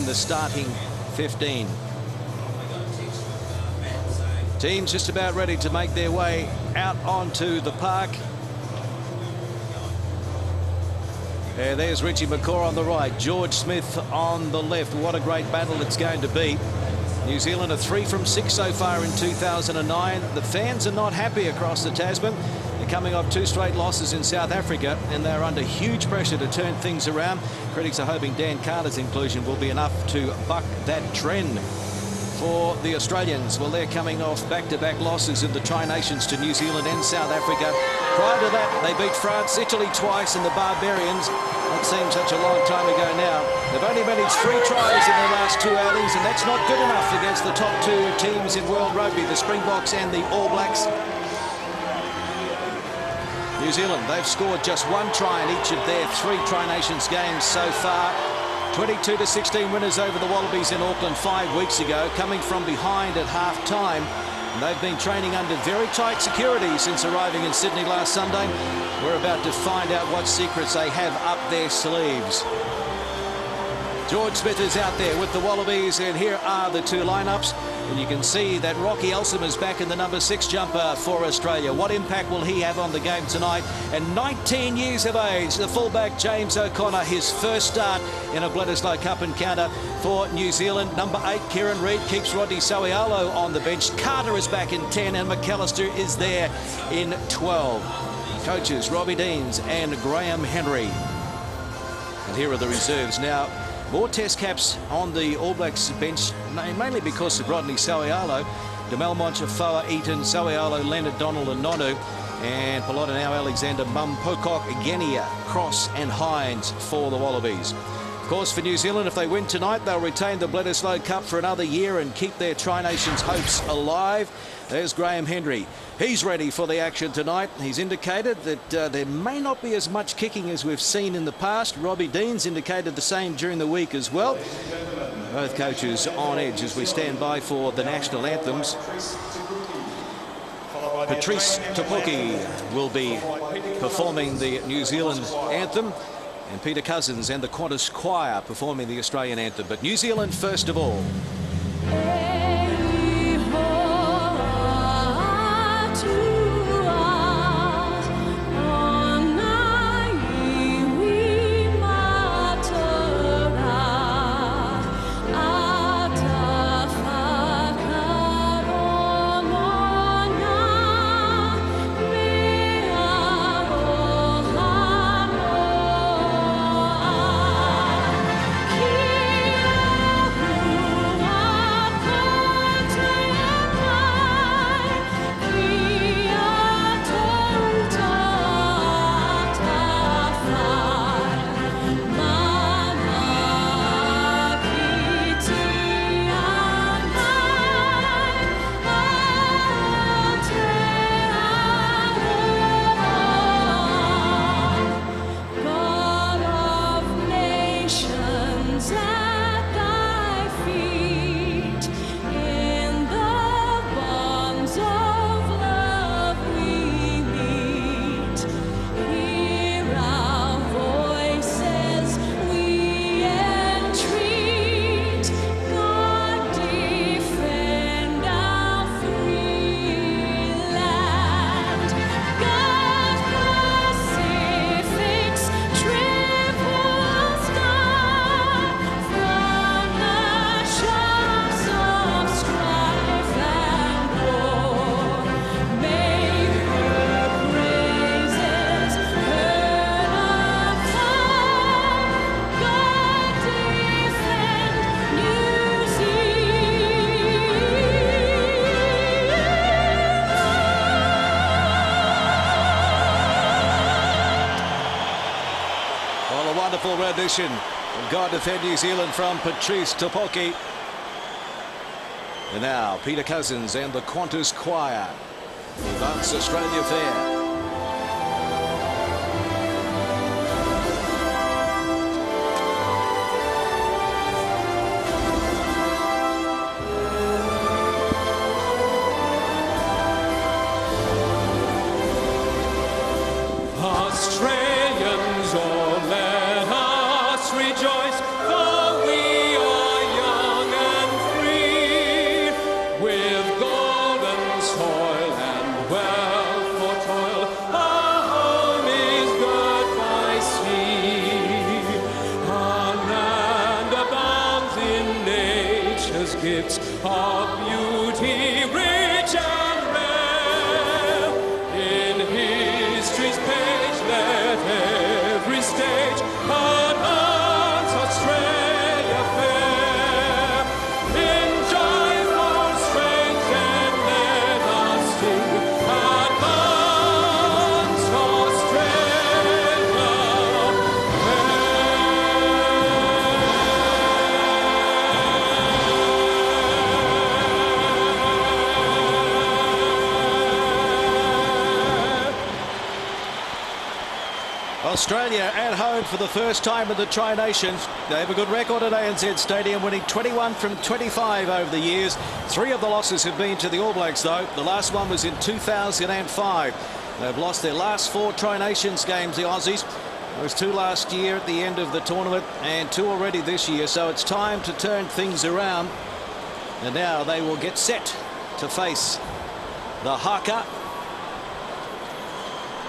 the starting 15. Teams just about ready to make their way out onto the park. There's Richie McCaw on the right, George Smith on the left. What a great battle it's going to be. New Zealand are 3 from 6 so far in 2009. The fans are not happy across the Tasman. They're coming off 2 straight losses in South Africa, and they're under huge pressure to turn things around. Critics are hoping Dan Carter's inclusion will be enough to buck that trend. For the Australians, well, they're coming off back-to-back losses in the Tri-Nations to New Zealand and South Africa. Prior to that, they beat France, Italy twice, and the Barbarians. That seems such a long time ago now. They've only managed 3 tries in their last 2 outings, and that's not good enough against the top 2 teams in World Rugby, the Springboks and the All Blacks. New Zealand, they've scored just 1 try in each of their 3 Tri-Nations games so far. 22-16 winners over the Wallabies in Auckland 5 weeks ago, coming from behind at half-time. And they've been training under very tight security since arriving in Sydney last Sunday. We're about to find out what secrets they have up their sleeves. George Smith is out there with the Wallabies, and here are the 2 lineups. And you can see that Rocky Elsom is back in the number 6 jumper for Australia. What impact will he have on the game tonight? And 19 years of age, the fullback James O'Connor, his first start in a Bledisloe Cup encounter for New Zealand. Number 8, Kieran Reid, keeps Rodney Soialo on the bench. Carter is back in 10, and McAllister is there in 12. Coaches Robbie Deans and Graham Henry. And here are the reserves now. More test caps on the All Blacks bench, mainly because of Rodney Soialo, Demel Montefoa, Eaton, Soialo, Leonard Donald and Nonu, and Polota-Nau, Alexander, Mum, Pocock, Genia, Cross and Hines for the Wallabies. Of course, for New Zealand, if they win tonight, they'll retain the Bledisloe Cup for another year and keep their Tri-Nations hopes alive. There's Graham Henry. He's ready for the action tonight. He's indicated that there may not be as much kicking as we've seen in the past. Robbie Deans indicated the same during the week as well. Both coaches on edge as we stand by for the national anthems. Patrice Tupuki will be performing the New Zealand anthem, and Peter Cousins and the Qantas Choir performing the Australian anthem. But New Zealand first of all. Wonderful rendition of God Defend New Zealand from Patrice Tupuki. And now Peter Cousins and the Qantas Choir. Advance Australia Fair. Australians, oh let us rejoice, for we are gifts of beauty rich and rare. In history's page let every stage announce Australia fair. In joyful strains then let us sing, advance Australia Australia at home for the first time in the Tri-Nations. They have a good record at ANZ Stadium, winning 21 from 25 over the years. 3 of the losses have been to the All Blacks, though. The last one was in 2005. They've lost their last 4 Tri-Nations games, the Aussies. There was 2 last year at the end of the tournament and 2 already this year, so it's time to turn things around. And now they will get set to face the haka.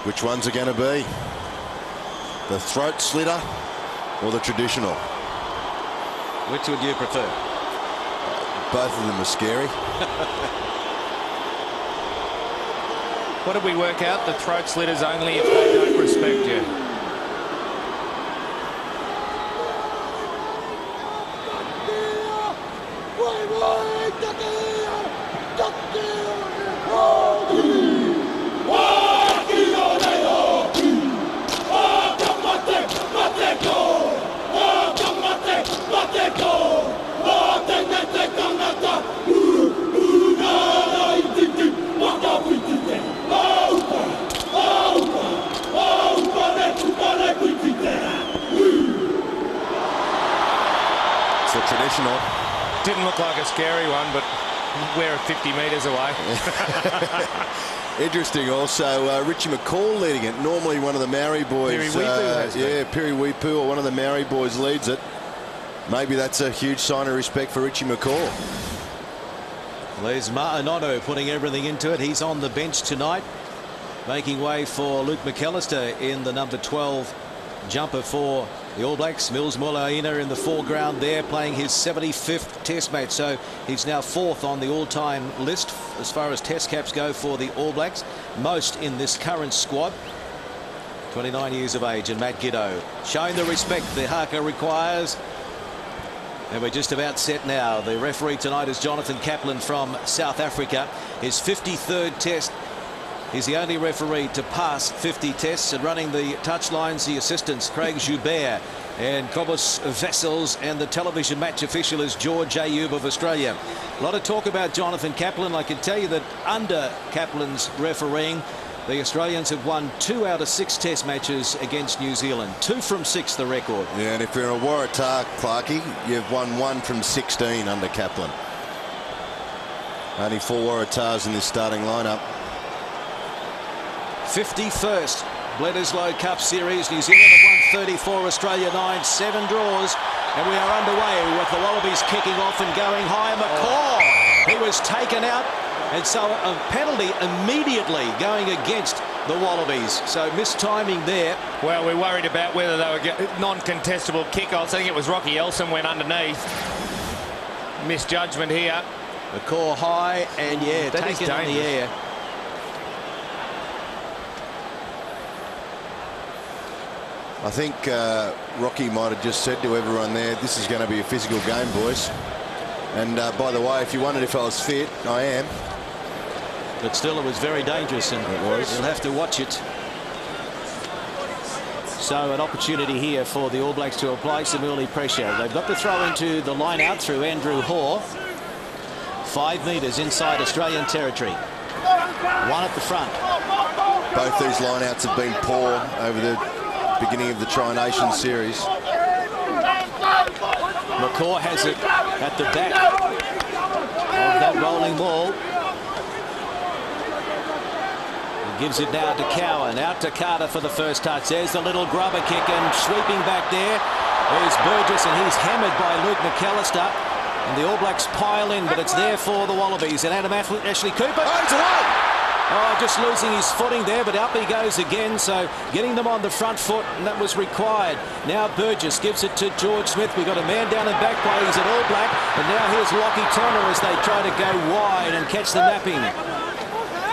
Which one's it going to be? The throat slitter or the traditional? Which would you prefer? Both of them are scary. What did we work out? The throat slitters only if they don't respect you. It's the traditional. Didn't look like a scary one, but we're 50 metres away. Interesting also, Richie McCall leading it. Normally one of the Maori boys. Piri Wipu, or one of the Maori boys leads it. Maybe that's a huge sign of respect for Richie McCall. There's Ma'anono putting everything into it. He's on the bench tonight, making way for Luke McAllister in the number 12 jumper for the All Blacks. Mills Mulaina in the foreground there, playing his 75th test match, so he's now 4th on the all-time list as far as test caps go for the All Blacks, most in this current squad. 29 years of age, and Matt Giddo showing the respect the haka requires. And we're just about set now. The referee tonight is Jonathan Kaplan from South Africa. His 53rd test. He's the only referee to pass 50 tests, and running the touchlines, the assistants, Craig Joubert and Kobus Vessels, and the television match official is George Ayub of Australia. A lot of talk about Jonathan Kaplan. I can tell you that under Kaplan's refereeing, the Australians have won 2 out of 6 test matches against New Zealand. 2 from 6 the record. Yeah, and if you're a Waratah, Clarkie, you've won 1 from 16 under Kaplan. Only 4 Waratahs in this starting lineup. 51st Bledisloe Cup Series. New Zealand have won 34, Australia 9, 7 draws, and we are underway with the Wallabies kicking off and going high. McCaw, he was taken out, and so a penalty immediately going against the Wallabies. So mistiming there. Well, we're worried about whether they were non-contestable kickoffs. I think it was Rocky Elson went underneath. Misjudgment here. McCaw high, and yeah, that taken in the air. I think Rocky might have just said to everyone there, this is going to be a physical game, boys. And by the way, if you wondered if I was fit, I am. But still, it was very dangerous, and you'll have to watch it. So an opportunity here for the All Blacks to apply some early pressure. They've got to throw into the line out through Andrew Hoare. 5 metres inside Australian territory. 1 at the front. Both these lineouts have been poor over the beginning of the Tri-Nation series. McCaw has it at the back of that rolling ball. He gives it now to Cowan, out to Carter for the first touch. There's the little grubber kick, and sweeping back there is Burgess, and he's hammered by Luke McAllister. And the All Blacks pile in, but it's there for the Wallabies. And Adam Ashley Cooper. Oh, it's away! Oh, just losing his footing there, but up he goes again. So getting them on the front foot, and that was required. Now Burgess gives it to George Smith. We've got a man down in back play. He's at All Black. And now here's Lockie Turner as they try to go wide and catch the napping.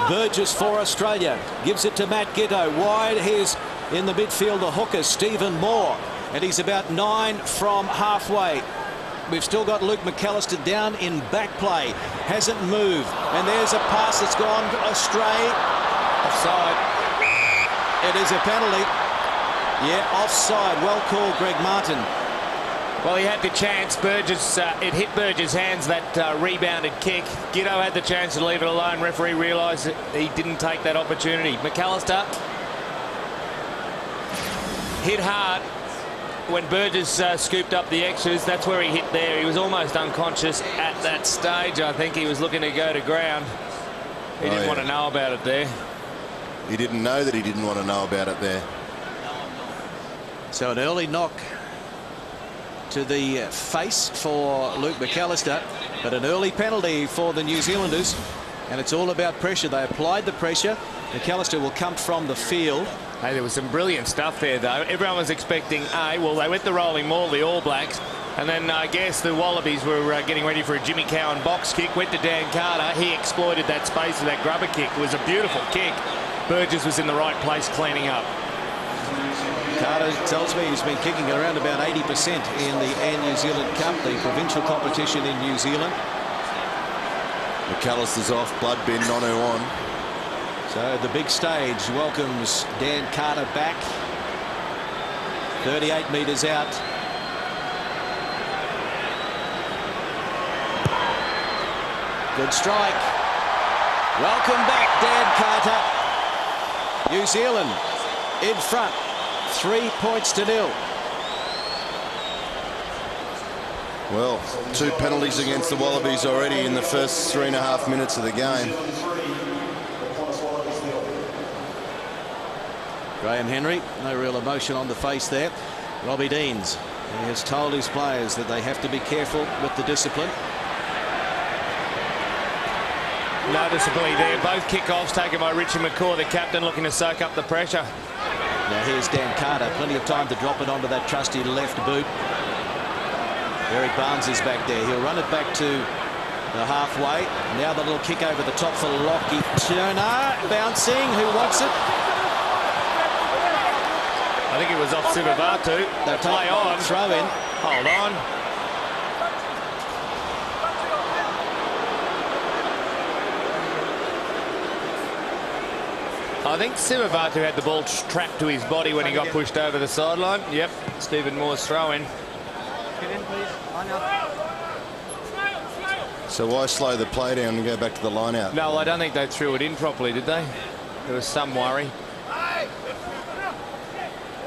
Burgess for Australia. Gives it to Matt Gitto. Wide. Here's in the midfield the hooker, Stephen Moore. And he's about 9 from halfway. We've still got Luke McAllister down in back play. Hasn't moved. And there's a pass that's gone astray. Offside. It is a penalty. Yeah, offside. Well called, Greg Martin. Well, he had the chance. Burgess, it hit Burgess' hands, that rebounded kick. Gitto had the chance to leave it alone. Referee realised that he didn't take that opportunity. McAllister hit hard. When Burgess scooped up the extras, that's where he hit there. He was almost unconscious at that stage. I think he was looking to go to ground. He didn't want to know about it there. He didn't know that he didn't want to know about it there. So an early knock to the face for Luke McAllister, but an early penalty for the New Zealanders. And it's all about pressure. They applied the pressure. McAllister will come from the field. Hey, there was some brilliant stuff there, though. Everyone was expecting well, they went the rolling maul, the All Blacks, and then I guess the Wallabies were getting ready for a Jimmy Cowan box kick. Went to Dan Carter. He exploited that space with that grubber kick. It was a beautiful kick. Burgess was in the right place cleaning up. Carter tells me he's been kicking around about 80% in the Air New Zealand Cup, the provincial competition in New Zealand. McAllister's off, blood bin, Nonu on. So the big stage welcomes Dan Carter back. 38 metres out. Good strike. Welcome back, Dan Carter. New Zealand in front. 3 points to 0. Well, 2 penalties against the Wallabies already in the first 3.5 minutes of the game. Graham Henry, no real emotion on the face there. Robbie Deans, he has told his players that they have to be careful with the discipline. Noticeably there, both kickoffs taken by Richie McCaw, the captain, looking to soak up the pressure. Now here's Dan Carter, plenty of time to drop it onto that trusty left boot. Eric Barnes is back there. He'll run it back to the halfway. Now the little kick over the top for Lockie Turner. Bouncing, who wants it? I think it was off Sivavatu. They play on. Throw in. Hold on. I think Sivavatu had the ball trapped to his body when he got pushed over the sideline. Yep, Stephen Moore's throw in. Get in, please. Line out. So why slow the play down and go back to the line out? No, I don't think they threw it in properly, did they? There was some worry.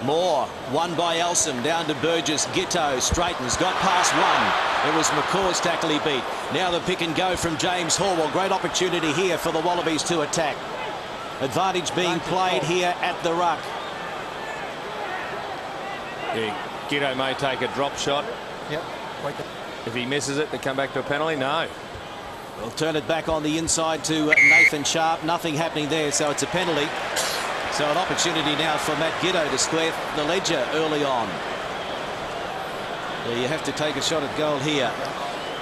Moore, won by Elsom, down to Burgess. Gitto straightens, got past one. It was McCaw's tackle he beat. Now the pick and go from James Horwell. Great opportunity here for the Wallabies to attack. Advantage being played here at the ruck. Yeah, Gitto may take a drop shot. Yep. If he misses it, they come back to a penalty. No. We'll turn it back on the inside to Nathan Sharp. Nothing happening there, so it's a penalty. So an opportunity now for Matt Gitto to square the ledger early on. Well, you have to take a shot at goal here.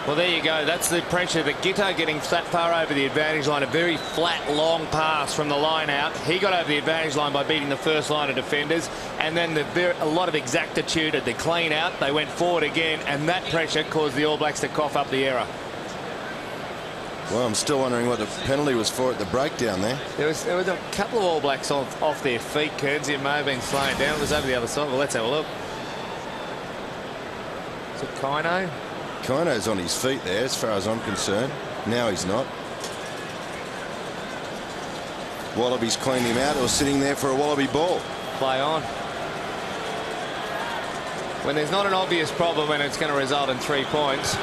Well, there you go. That's the pressure. The Gitto getting that far over the advantage line. A very flat, long pass from the line out. He got over the advantage line by beating the first line of defenders. And then a lot of exactitude at the clean out. They went forward again, and that pressure caused the All Blacks to cough up the error. Well, I'm still wondering what the penalty was for at the breakdown there. There was a couple of All Blacks off their feet. Kearns, it may have been slowing down. It was over the other side. Well, let's have a look. Is it Kino? Kino's on his feet there, as far as I'm concerned. Now he's not. Wallabies cleaned him out, or sitting there for a Wallaby ball. Play on. When there's not an obvious problem and it's going to result in 3 points.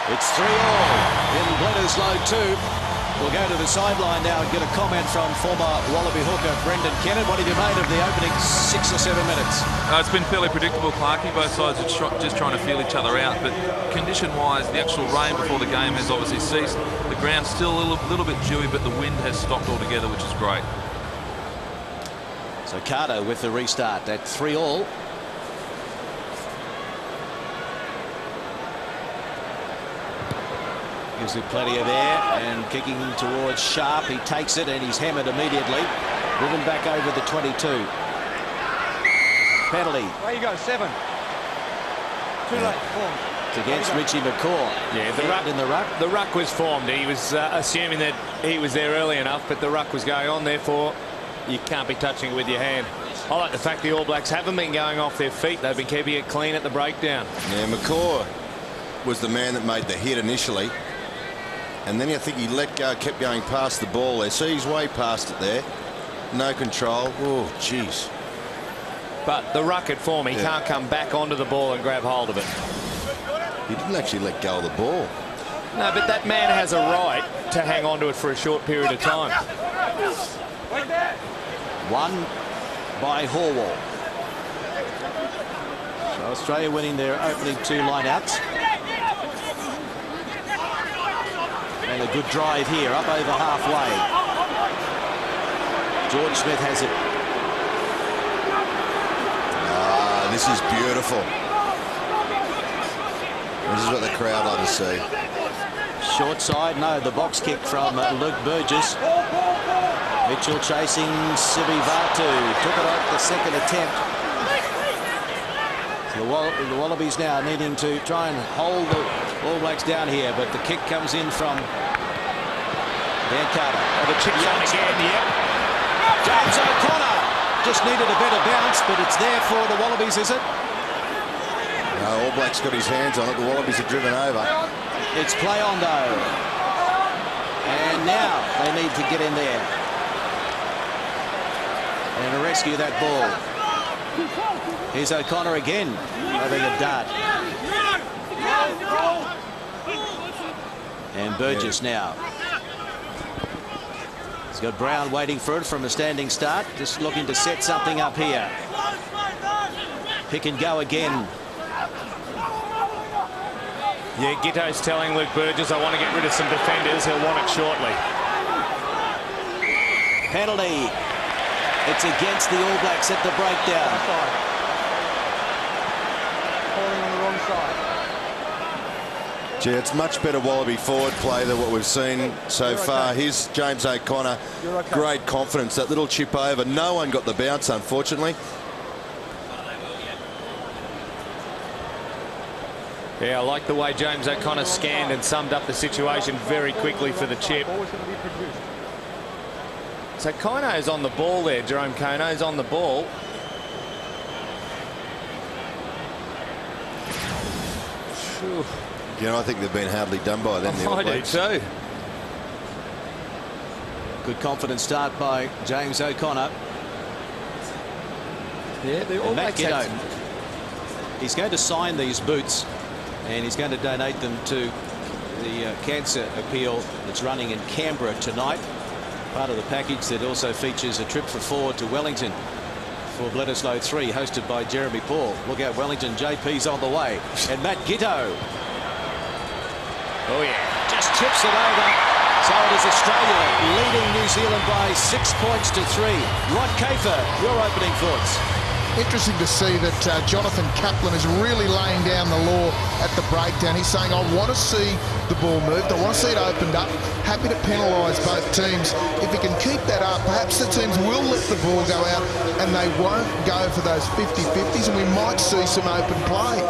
It's 3-all in Bledisloe 2. We'll go to the sideline now and get a comment from former Wallaby hooker Brendan Kennett. What have you made of the opening 6 or 7 minutes? It's been fairly predictable, Clarkie. Both sides are just trying to feel each other out. But condition-wise, the actual rain before the game has obviously ceased. The ground's still a little bit dewy, but the wind has stopped altogether, which is great. So Carter with the restart at 3-all. Gives it plenty of air and kicking towards Sharp. He takes it and he's hammered immediately. Driven back over the 22. Penalty. There you go, 7. Too late, formed. It's against Richie McCaw. Yeah, the ruck was formed. He was assuming that he was there early enough, but the ruck was going on, therefore you can't be touching it with your hand. I like the fact the All Blacks haven't been going off their feet. They've been keeping it clean at the breakdown. Yeah, McCaw was the man that made the hit initially. And then I think he let go, kept going past the ball there. See, he's way past it there. No control. Oh, jeez. But the ruck at form, he can't come back onto the ball and grab hold of it. He didn't actually let go of the ball. No, but that man has a right to hang on to it for a short period of time. Won by Horwell. So Australia winning their opening 2 lineouts. And a good drive here, up over halfway. George Smith has it. Ah, this is beautiful. This is what the crowd love to see. Short side, no, the box kick from Luke Burgess. Mitchell chasing Sivivatu. Took it off the second attempt. The Wallabies now needing to try and hold the All Blacks down here, but the kick comes in from Dan Carter. Oh, the chip's on again, yeah. James O'Connor just needed a better bounce, but it's there for the Wallabies, is it? No, All Blacks got his hands on it. The Wallabies are driven over. It's play on though. And now they need to get in there and rescue that ball. Here's O'Connor again, having a dart. And Burgess now. He's got Brown waiting for it from a standing start, just looking to set something up here. Pick and go again. Yeah, Gitto's telling Luke Burgess, I want to get rid of some defenders. He'll want it shortly. Penalty. It's against the All Blacks at the breakdown. Falling on the wrong side. Gee, it's much better Wallaby forward play than what we've seen so far. Here's James O'Connor. Great confidence. That little chip over. No one got the bounce, unfortunately. Yeah, I like the way James O'Connor scanned and summed up the situation very quickly for the chip. So Kono's on the ball there. Jerome Kono's on the ball. Whew. You know, I think they've been hardly done by them. I do too. Good confident start by James O'Connor. Yeah, they're all Matt Giddo. He's going to sign these boots and he's going to donate them to the cancer appeal that's running in Canberra tonight. Part of the package that also features a trip for 4 to Wellington for Bledisloe 3, hosted by Jeremy Paul. Look out, Wellington. JP's on the way. And Matt Giddo. Oh, yeah. Just chips it over. So it is Australia leading New Zealand by 6 points to 3. Rod Kafer, your opening thoughts. Interesting to see that Jonathan Kaplan is really laying down the law at the breakdown. He's saying, I want to see the ball moved. I want to see it opened up. Happy to penalise both teams. If he can keep that up, perhaps the teams will let the ball go out and they won't go for those 50-50s and we might see some open play.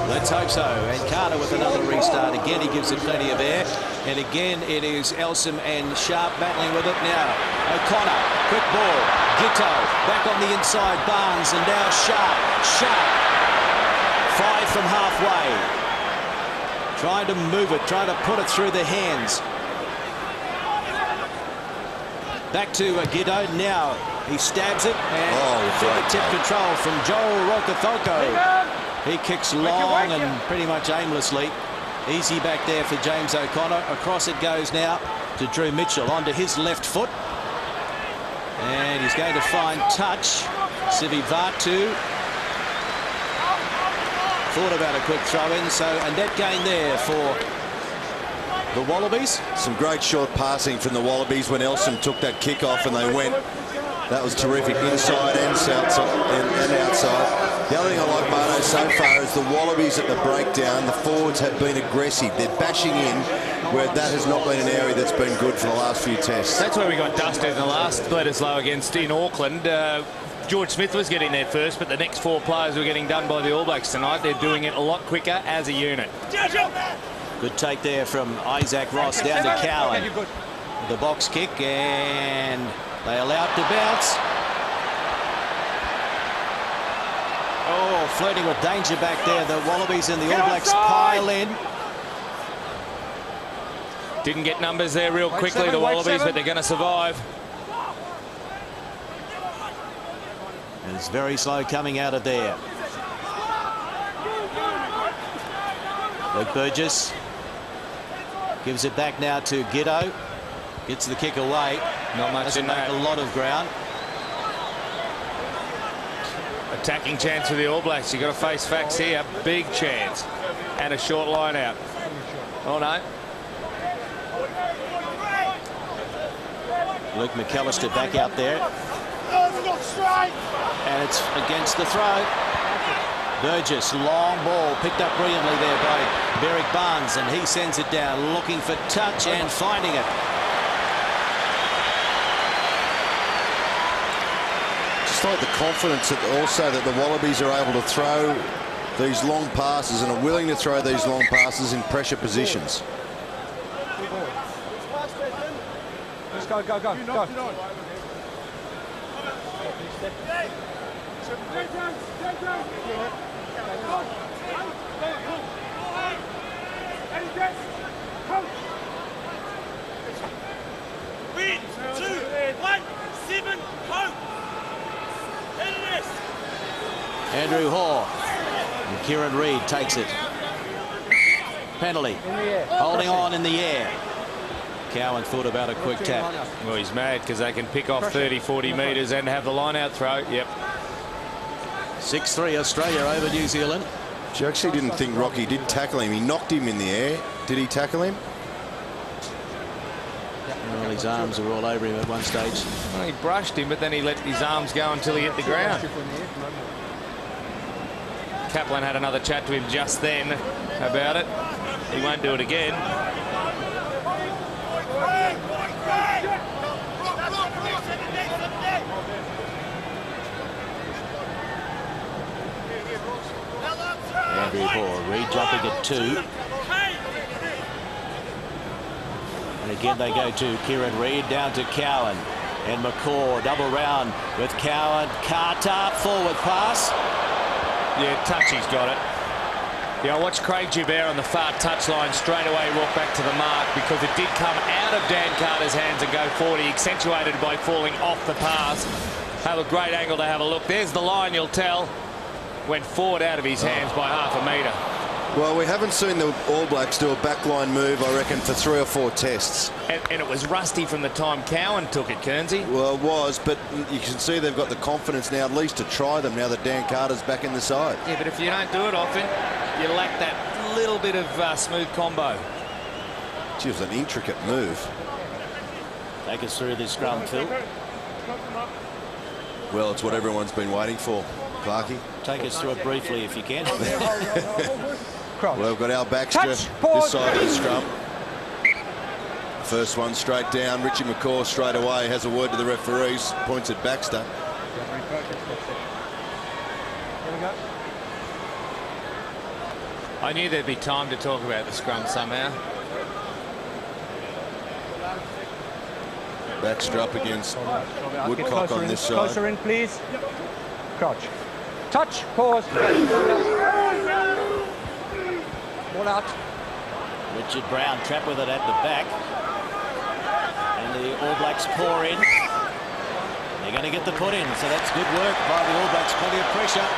Let's hope so. And Carter with another restart. Again, he gives it plenty of air. And again, it is Elsom and Sharp battling with it now. O'Connor, quick ball. Gitto back on the inside. Barnes and now Sharp. Sharp. 5 from halfway. Trying to move it, trying to put it through the hands. Back to Gitto. Now he stabs it. And fingertip control from Joel Rokethoko. He kicks long and pretty much aimlessly. Easy back there for James O'Connor. Across it goes now. to Drew Mitchell onto his left foot. And he's going to find touch. Sivi Vatu thought about a quick throw in, so a net gain there for the Wallabies. Some great short passing from the Wallabies when Elsom took that kick off and they went. That was terrific, inside and outside. The other thing I like, Bardo, so far is the Wallabies at the breakdown. The forwards have been aggressive. They're bashing in where that has not been an area that's been good for the last few tests. That's where we got dusted in the last Bledisloe against in Auckland. George Smith was getting there first, but the next 4 players were getting done by the All Blacks tonight. They're doing it a lot quicker as a unit. Good take there from Isaac Ross down to Cowan. The box kick, and they allow it to bounce. Oh, flirting with danger back there. The Wallabies and the All Blacks pile in. Didn't get numbers there real quickly, the Wallabies, but they're going to survive. And it's very slow coming out of there. Luke Burgess gives it back now to Giddo. Gets the kick away. Not much Doesn't in make that. a lot of ground. Attacking chance for the All Blacks. You've got to face facts here. Big chance. And a short line out. Oh, no. Luke McAllister back out there. And it's against the throw. Burgess, long ball, picked up brilliantly there by Berrick Barnes, and he sends it down, looking for touch and finding it. Just like the confidence that also that the Wallabies are able to throw these long passes and are willing to throw these long passes in pressure positions. Let's go, go, go, go. Win, 2, 1, 7, hope. Andrew Hoare. And Kieran Reid takes it. Penalty. Holding on in the air. Cowan thought about a quick tap. Well, he's mad because they can pick off 30, 40 metres and have the line-out throw. Yep. 6-3 Australia over New Zealand. You actually didn't think Rocky did tackle him. He knocked him in the air. Did he tackle him? Well, his arms were all over him at one stage. Well, he brushed him, but then he let his arms go until he hit the ground. Kaplan had another chat to him just then about it. He won't do it again. Andrew Hoare, Reid jumping at 2. And again they go to Kieran Reid, down to Cowan. And McCaw, double round with Cowan. Carter, forward pass. Yeah, Touchy's got it. Yeah, I watched Craig Joubert on the far touchline straight away walk back to the mark because it did come out of Dan Carter's hands and go forward. He accentuated by falling off the pass. Have a great angle to have a look. There's the line, you'll tell. Went forward out of his hands by half a metre. Well, we haven't seen the All Blacks do a backline move, I reckon, for 3 or 4 tests. And it was rusty from the time Cowan took it, Kernsey. Well, it was, but you can see they've got the confidence now at least to try them now that Dan Carter's back in the side. Yeah, but if you don't do it often, you lack that little bit of smooth combo. Gee, it was an intricate move. Take us through this scrum, Phil. Well, it's what everyone's been waiting for, Clarkie. Take us through it briefly if you can. Well, we've got Al Baxter this side of the scrum. First one straight down. Richie McCaw straight away has a word to the referees. Points at Baxter. I knew there'd be time to talk about the scrum somehow. Baxter up against Woodcock on this side. Closer in, please. Crouch. Touch. Pause. Ball out. Richard Brown trapped with it at the back. And the All Blacks pour in. They're going to get the put in, so that's good work by the All Blacks. Plenty of pressure.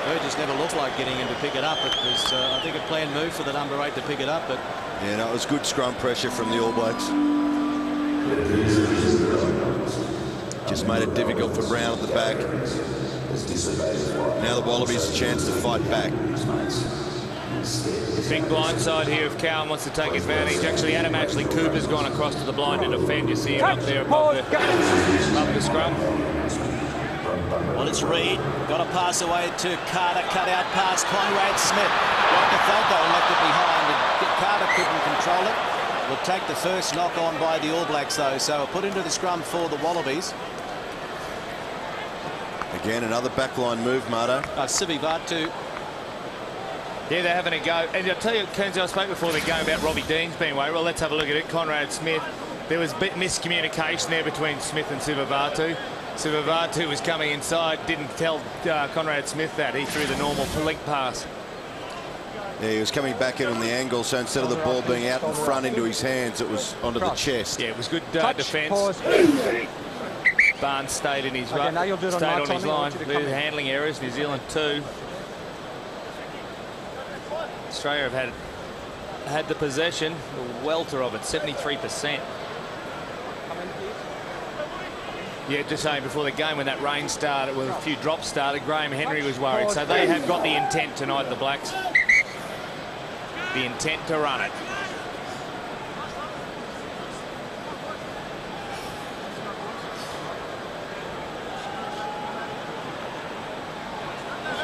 Burgess never looked like getting in to pick it up. It was, I think, a planned move for the number 8 to pick it up. But yeah, no, it was good scrum pressure from the All Blacks. Just made it difficult for Brown at the back. Now the Wallabies a chance to fight back. Big blindside here if Cowan wants to take advantage. Actually, Adam Cooper's gone across to the blind to defend. You see him up there above the scrum. Well, it's Reid. Got a pass away to Carter. Cut out pass. Conrad Smith. Wakafalco left it behind. Carter couldn't control it. Will take the first knock on by the All Blacks, though. So put into the scrum for the Wallabies. Again, another backline move, Marto. Sivi Vatu. Yeah, they're having a go. And I'll tell you, Kenzie, I spoke before the game about Robbie Deans being away. Well, let's have a look at it. Conrad Smith. There was a bit miscommunication there between Smith and Sivivatu. Sivivatu was coming inside, didn't tell Conrad Smith that. He threw the normal link pass. Yeah, he was coming back in on the angle, so instead of the ball being out in front into his hands, it was onto the chest. Yeah, it was good defence. Barnes stayed in his stayed on his line. The handling errors, New Zealand 2. Australia have had the possession, the welter of it, 73%. Yeah, just saying before the game when that rain started, with a few drops started, Graham Henry was worried. So they have got the intent tonight, the Blacks. The intent to run it.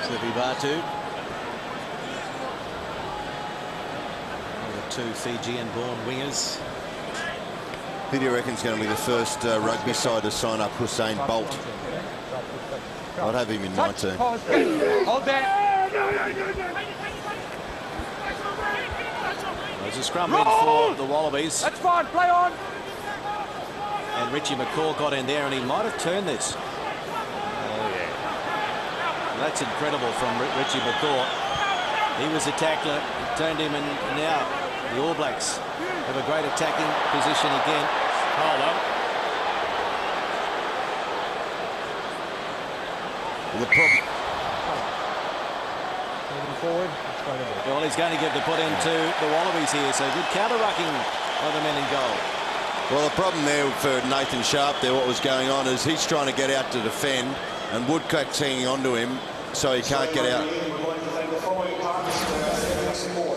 Sivivatu. The 2 Fijian-born wingers. Who do you reckon is going to be the first rugby side to sign up Hussein Bolt? I'd have him in my team. Hold that. There's a scrum in for the Wallabies. That's fine. Play on. And Richie McCaw got in there, and he might have turned this. Oh, yeah. That's incredible from Richie McCaw. He was a tackler, turned him, and now the All Blacks have a great attacking position again. Hold on. The problem. Forward. Well, he's going to give the put into the Wallabies here, so good counter-rucking by the men in goal. Well, the problem there for Nathan Sharp there, what was going on is he's trying to get out to defend, and Woodcock's hanging on to him, so he can't get out.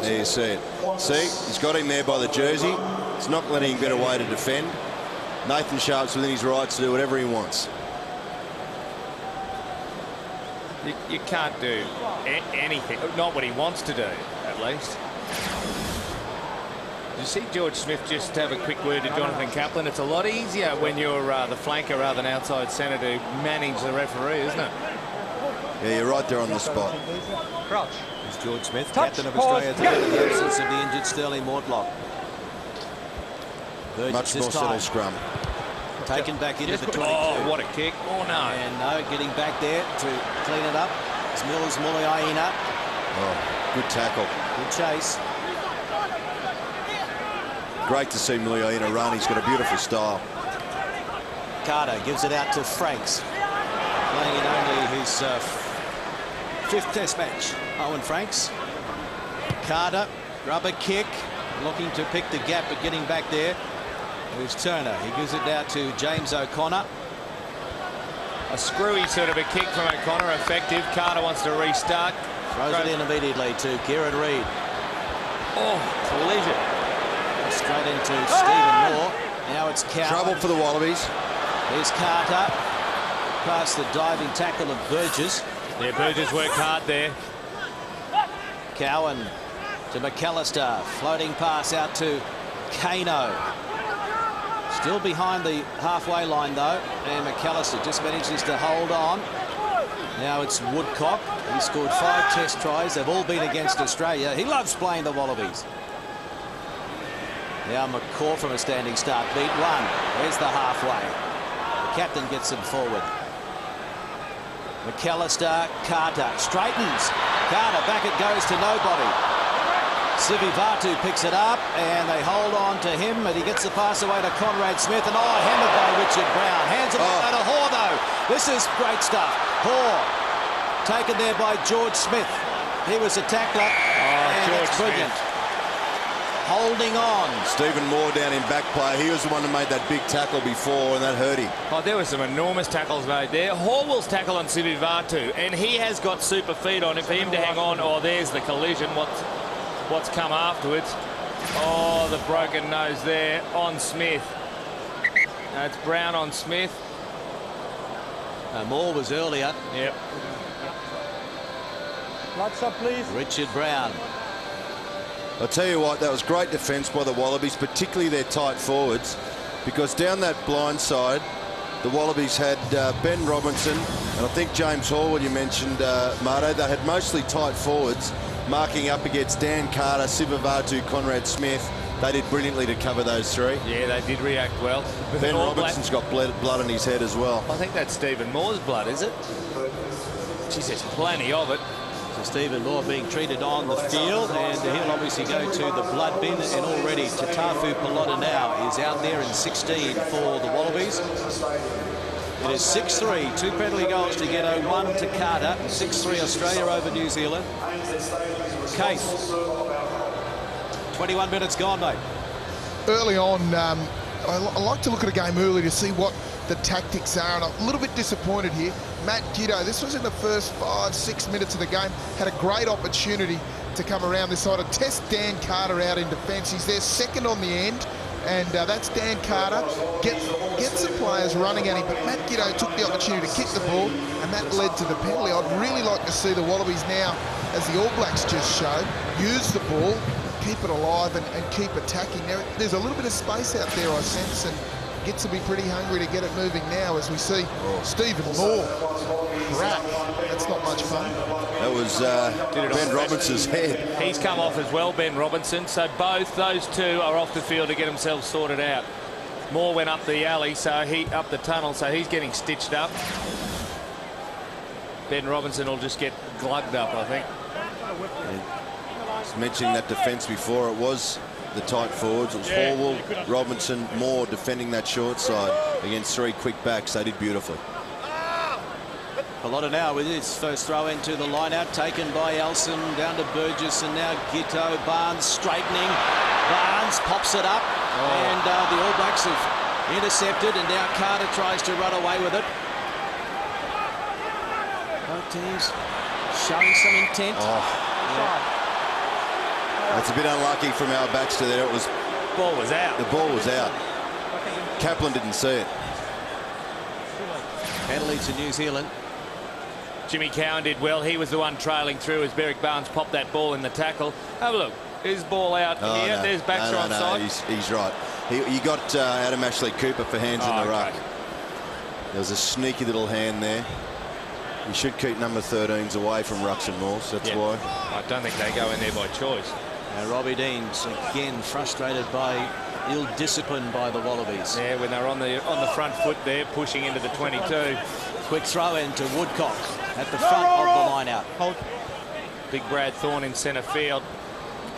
There you see it. See, he's got him there by the jersey. It's not letting him get away to defend. Nathan Sharp's within his rights to do whatever he wants. You can't do anything, not what he wants to do, at least. Did you see George Smith just have a quick word to Jonathan Kaplan? It's a lot easier when you're the flanker rather than outside centre to manage the referee, isn't it? Yeah, you're right there on the spot. Crouch. It's George Smith, captain of Australia, to the absence of the injured Sterling Mortlock. Much more settled scrum. Taken back into the 22. Oh, what a kick. Oh, no. And no, getting back there to clean it up. It's Mills Muliaina. Oh, good tackle. Good chase. Great to see Muliaina run. He's got a beautiful style. Carter gives it out to Franks. Playing in only his 5th Test match. Owen Franks. Carter, rubber kick. Looking to pick the gap, but getting back there. Here's Turner. He gives it now to James O'Connor. A screwy sort of a kick from O'Connor, effective. Carter wants to restart. Throws it in immediately to Kieran Reid. Oh, collision. Straight into Stephen Moore. Now it's Cowan. Trouble for the Wallabies. Here's Carter. Past the diving tackle of Burgess. Yeah, Burgess worked hard there. Cowan to McAllister. Floating pass out to Kano. Still behind the halfway line, though. And McAllister just manages to hold on. Now it's Woodcock. He scored 5 Test tries. They've all been against Australia. He loves playing the Wallabies. Now McCaw from a standing start. Beat 1. There's the halfway. The captain gets him forward. McAllister, Carter straightens. Carter, back it goes to nobody. Sivivatu picks it up, and they hold on to him, and he gets the pass away to Conrad Smith, and hammered by Richard Brown. Hands it to Hoare, though. This is great stuff. Hoare taken there by George Smith. He was a tackler. And George it's brilliant. Smith. Holding on. Stephen Moore down in back play. He was the one who made that big tackle before, and that hurt him. Oh, there were some enormous tackles made there. Horwell's tackle on Sivivatu, and he has got super feet on it for him to hang on. Oh, there's the collision. What's come afterwards? Oh, the broken nose there on Smith. That's Brown on Smith. Moore was earlier. Yep. Lights up, please. Richard Brown. I'll tell you what, that was great defence by the Wallabies, particularly their tight forwards, because down that blind side, the Wallabies had Ben Robinson, and I think James Horwell, you mentioned, Marto. They had mostly tight forwards marking up against Dan Carter, Sivivatu, Conrad Smith. They did brilliantly to cover those three. Yeah, they did react well. Ben Robinson's got blood on his head as well. I think that's Stephen Moore's blood, is it? Geez, there's plenty of it. So Stephen Moore being treated on the field, and he'll obviously go to the blood bin. And already Tatafu Palota now is out there in 16 for the Wallabies. It is 6-3, 2 penalty goals to Ghetto, 1 to Carter. 6-3 Australia over New Zealand. Case. 21 minutes gone, mate. Early on, I like to look at a game early to see what the tactics are, and I'm a little bit disappointed here. Matt Giddo, this was in the first 5-6 minutes of the game, had a great opportunity to come around this side and test Dan Carter out in defence. He's there second on the end, and that's Dan Carter. Get some players running at him, but Matt Giddo took the opportunity to kick the ball, and that led to the penalty. I'd really like to see the Wallabies now, as the All Blacks just showed, use the ball, keep it alive and keep attacking. There's a little bit of space out there, I sense, and gets to be pretty hungry to get it moving now as we see Stephen Moore crack. That's not much fun. That was Ben Robinson's head. He's come off as well, Ben Robinson. So both those two are off the field to get themselves sorted out. Moore went up the alley, up the tunnel, so he's getting stitched up. Ben Robinson will just get glugged up, I think. I was mentioning that defence before. It was the tight forwards. It was Horwell, Robinson, Moore defending that short side against three quick backs. They did beautifully. Palota now with his first throw into the line-out, taken by Elson, down to Burgess, and now Gitto. Barnes straightening. Barnes pops it up, and the All Blacks have intercepted, and now Carter tries to run away with it. Both teams showing some intent. That's a bit unlucky from our Baxter there. Ball was out. The ball was out. Kaplan didn't see it. Penalty to New Zealand. Jimmy Cowan did well. He was the one trailing through as Berrick Barnes popped that ball in the tackle. Have a look. His ball out here. No. There's Baxter on side. He's right. He got Adam Ashley Cooper for hands in the ruck. There was a sneaky little hand there. You should keep number 13s away from rucks and Morse. That's why. I don't think they go in there by choice. Robbie Deans again frustrated by ill discipline by the Wallabies. Yeah, when they're on the front foot there, pushing into the 22. Quick throw in to Woodcock at the front of the line-out. Big Brad Thorne in centre field.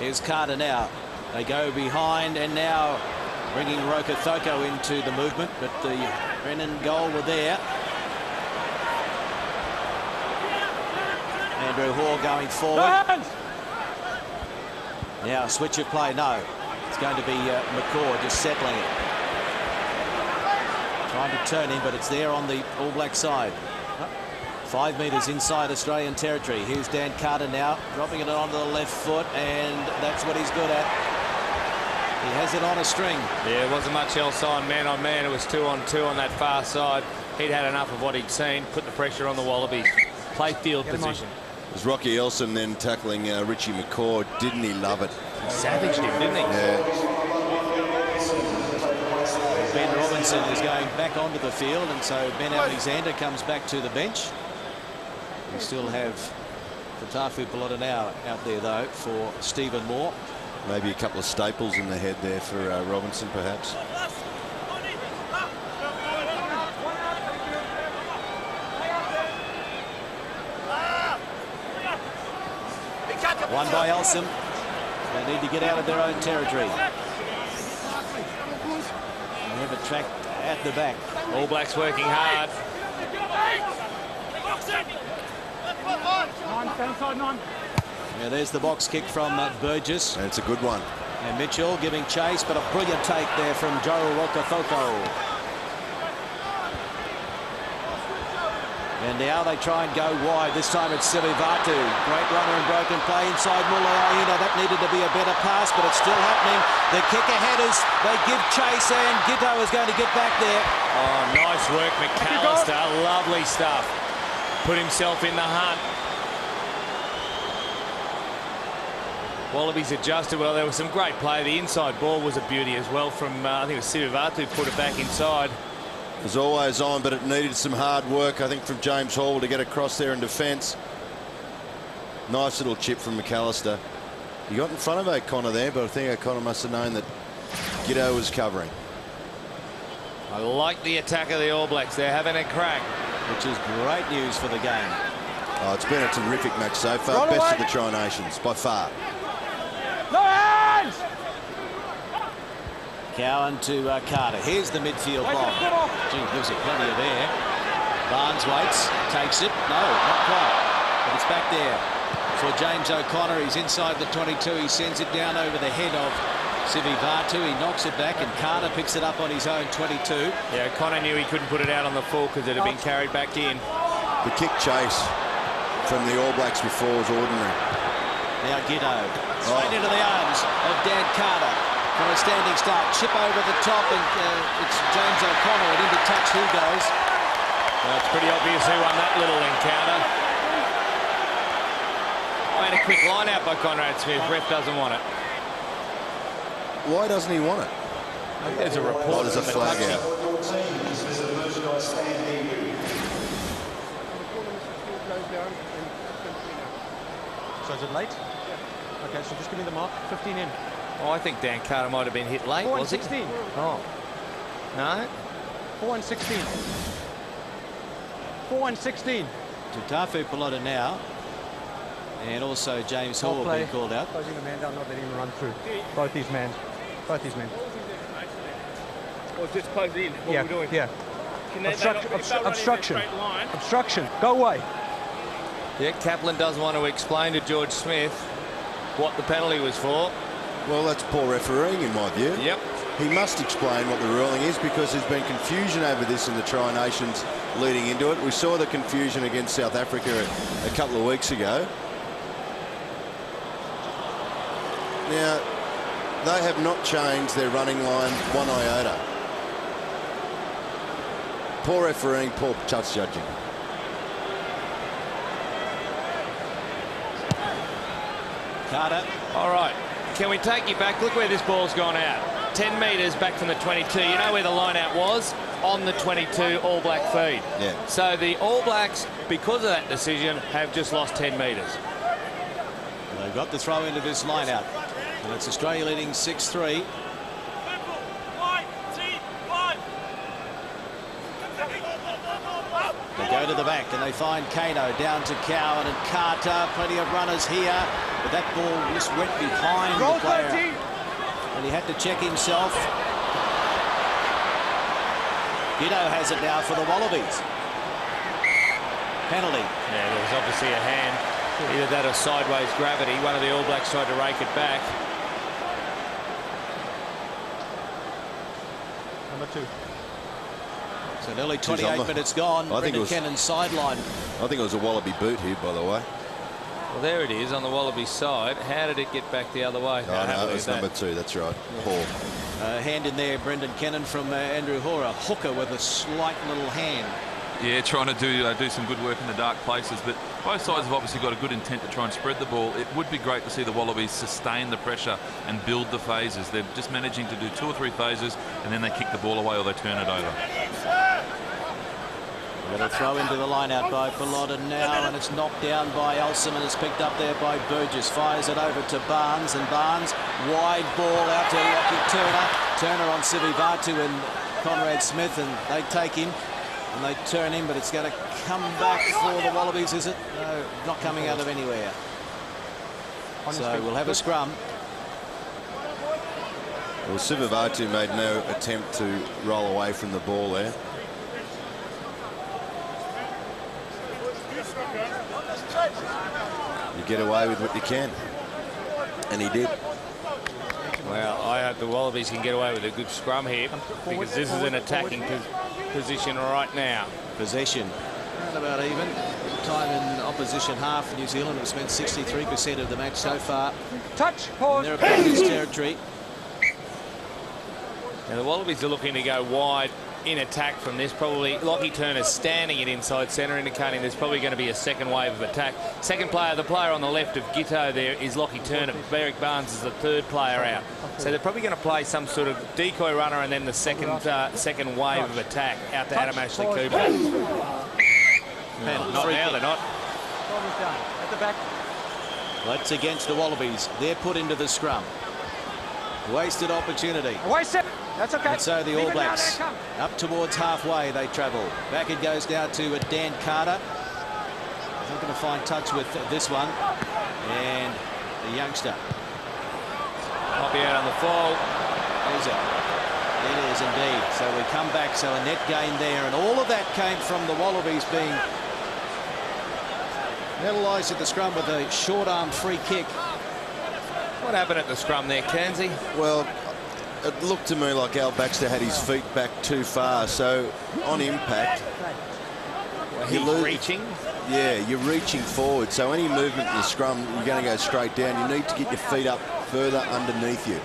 Here's Carter now. They go behind, and now bringing Rokothoko into the movement, but the Brennan goal were there. Andrew Hall going forward. Now switch of play. No, it's going to be McCaw just settling it. Trying to turn him, but it's there on the All Black side. 5 metres inside Australian territory. Here's Dan Carter now, dropping it onto the left foot, and that's what he's good at. He has it on a string. Yeah, it wasn't much else on man. It was 2-on-2 on that far side. He'd had enough of what he'd seen. Put the pressure on the Wallabies. Play field position. It was Rocky Elson then tackling Richie McCaw. Didn't he love it? He savaged him, didn't he? Yeah. Ben Robinson is going back onto the field, and so Ben Alexander comes back to the bench. We still have Tatafu Palota now out there, though, for Stephen Moore. Maybe a couple of staples in the head there for Robinson, perhaps. One by Elson. They need to get out of their own territory. They have a track at the back. All Blacks working hard. Yeah, there's the box kick from Burgess. And it's a good one. And Mitchell giving chase, but a brilliant take there from Joe Rokafoko. And now they try and go wide. This time it's Sivivatu. Great runner and broken play inside Mulaina. That needed to be a better pass, but it's still happening. The kick ahead is they give chase, and Gitto is going to get back there. Oh, nice work, McAllister. Lovely stuff. Put himself in the hunt. Wallabies adjusted well. There was some great play. The inside ball was a beauty as well from, I think it was Sivivatu, put it back inside. It was always on, but it needed some hard work, I think, from James Hall to get across there in defence. Nice little chip from McAllister. He got in front of O'Connor there, but I think O'Connor must have known that Gitto was covering. I like the attack of the All Blacks. They're having a crack. Which is great news for the game. Oh, it's been a terrific match so far. Best of the Tri-Nations, by far. No hands! Cowan to Carter. Here's the midfield bomb. Gee, gives it plenty of air. Barnes waits, takes it. No, not quite. But it's back there for James O'Connor. He's inside the 22. He sends it down over the head of Sivivatu. He knocks it back, and Carter picks it up on his own 22. Yeah, O'Connor knew he couldn't put it out on the full because it had been carried back in. The kick chase from the All Blacks before was ordinary. Now Gitto, straight into the arms of Dan Carter. From a standing start, chip over the top, and it's James O'Connor, and into touch he goes. Well, it's pretty obvious who won that little encounter. Made a quick line out by Conrad Smith. Ref doesn't want it. Why doesn't he want it? I think there's a report. Oh, there's a flag out. So is it late? Okay, so just give me the mark. 15 in. Oh, I think Dan Carter might have been hit late, 4 and was he? 16. Oh. No? 4 and 16. 4 and 16. Tutafu Pelota now. And also James Hall being called out. Closing the man down, not letting him run through. Both these men. Both these men. Or just close it in. What Yeah, we're doing. yeah. Obstruction. Obstruction. Go away. Yeah, Kaplan does want to explain to George Smith what the penalty was for. Well, that's poor refereeing in my view. Yep. He must explain what the ruling is, because there's been confusion over this in the Tri-Nations leading into it. We saw the confusion against South Africa a couple of weeks ago. Now, they have not changed their running line one iota. Poor refereeing, poor touch judging. Carter. All right. Can we take you back? Look where this ball's gone out. 10 metres back from the 22. You know where the line out was? On the 22 All Black feed. Yeah. So the All Blacks, because of that decision, have just lost 10 metres. They've got the throw into this line out. And it's Australia leading 6-3. They go to the back and they find Kano down to Cowan and Carter. Plenty of runners here, but that ball just went behind the player. And he had to check himself. Gitto has it now for the Wallabies. Penalty. Yeah, there was obviously a hand. Either that or sideways gravity. One of the All Blacks tried to rake it back. Number 2. So nearly 28 minutes gone. I think it was Kennan's sideline. I think it was a Wallaby boot here, by the way. Well, there it is on the Wallaby side. How did it get back the other way? Oh, no, it was number 2. That's right. Paul. Hand in there, Brendan Kennan from Andrew Hora. Hooker with a slight little hand. Yeah, trying to do some good work in the dark places, but both sides have obviously got a good intent to try and spread the ball. It would be great to see the Wallabies sustain the pressure and build the phases. They're just managing to do 2 or 3 phases, and then they kick the ball away or they turn it over. We're going to throw into the line out by Pelota now, and it's knocked down by Elsom, and it's picked up there by Burgess. Fires it over to Barnes, and Barnes, wide ball out to Lachie Turner. Turner on Sivivatu and Conrad Smith, and they take him. And they turn him, but it's going to come back for the Wallabies, is it? No, not coming out of anywhere. So we'll have a scrum. Well, Sivivatu made no attempt to roll away from the ball there. You get away with what you can. And he did. Well, I hope the Wallabies can get away with a good scrum here, because this is an attacking position right now. Possession around about even. Time in opposition half. New Zealand have spent 63% of the match so far. Touch, pause. They're about this territory. Now the Wallabies are looking to go wide in attack from this. Probably Lockie Turner's standing at inside centre, indicating there's probably going to be a second wave of attack. Second player, the player on the left of Gitto there is Lockie Turner. Beric Barnes is the third player out. So they're probably going to play some sort of decoy runner and then the second wave of attack out to Adam Ashley Cooper. Penalty. Not now, they're not. At the back. That's against the Wallabies. They're put into the scrum. Wasted opportunity. Waste it. That's okay. And so the Leave All it now, Blacks there it comes. up towards halfway they travel. Back it goes now to Dan Carter. Not going to find touch with this one. And the youngster. Might be out on the fall. Is it? It is indeed. So we come back. So a net gain there. And all of that came from the Wallabies being penalised at the scrum with a short arm free kick. What happened at the scrum there, Kenzie? Well, it looked to me like Al Baxter had his feet back too far. So on impact, He's reaching. Yeah, you're reaching forward. So any movement in the scrum, you're going to go straight down. You need to get your feet up further underneath you.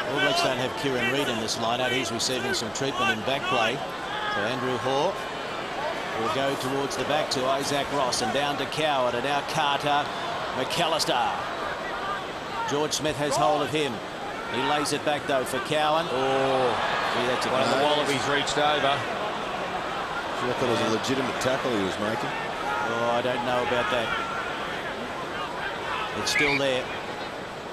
All Blacks don't have Kieran Reid in this lineup. He's receiving some treatment in back play. So Andrew Hoare will go towards the back to Isaac Ross and down to Coward, and now Carter, McAllister. George Smith has hold of him. He lays it back though for Cowan. Oh, gee, that's a One of the Wallabies reached over. I thought it was a legitimate tackle he was making. Oh, I don't know about that. It's still there.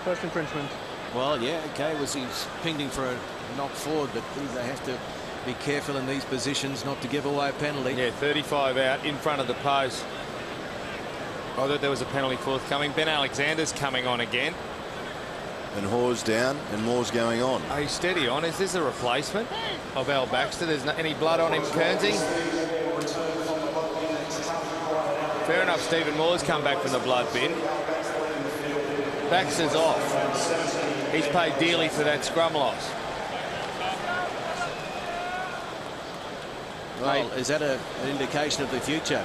First infringement. Well, yeah, okay. He's pinging for a knock forward, but they have to be careful in these positions not to give away a penalty. Yeah, 35 out in front of the post. I thought there was a penalty forthcoming. Ben Alexander's coming on again. And Hoare's down and Moore's going on. Are you steady on? Is this a replacement of Al Baxter? There's any blood on him, Kearnsey? Fair enough, Stephen Moore's come back from the blood bin. Baxter's off. He's paid dearly for that scrum loss. Well, is that an indication of the future?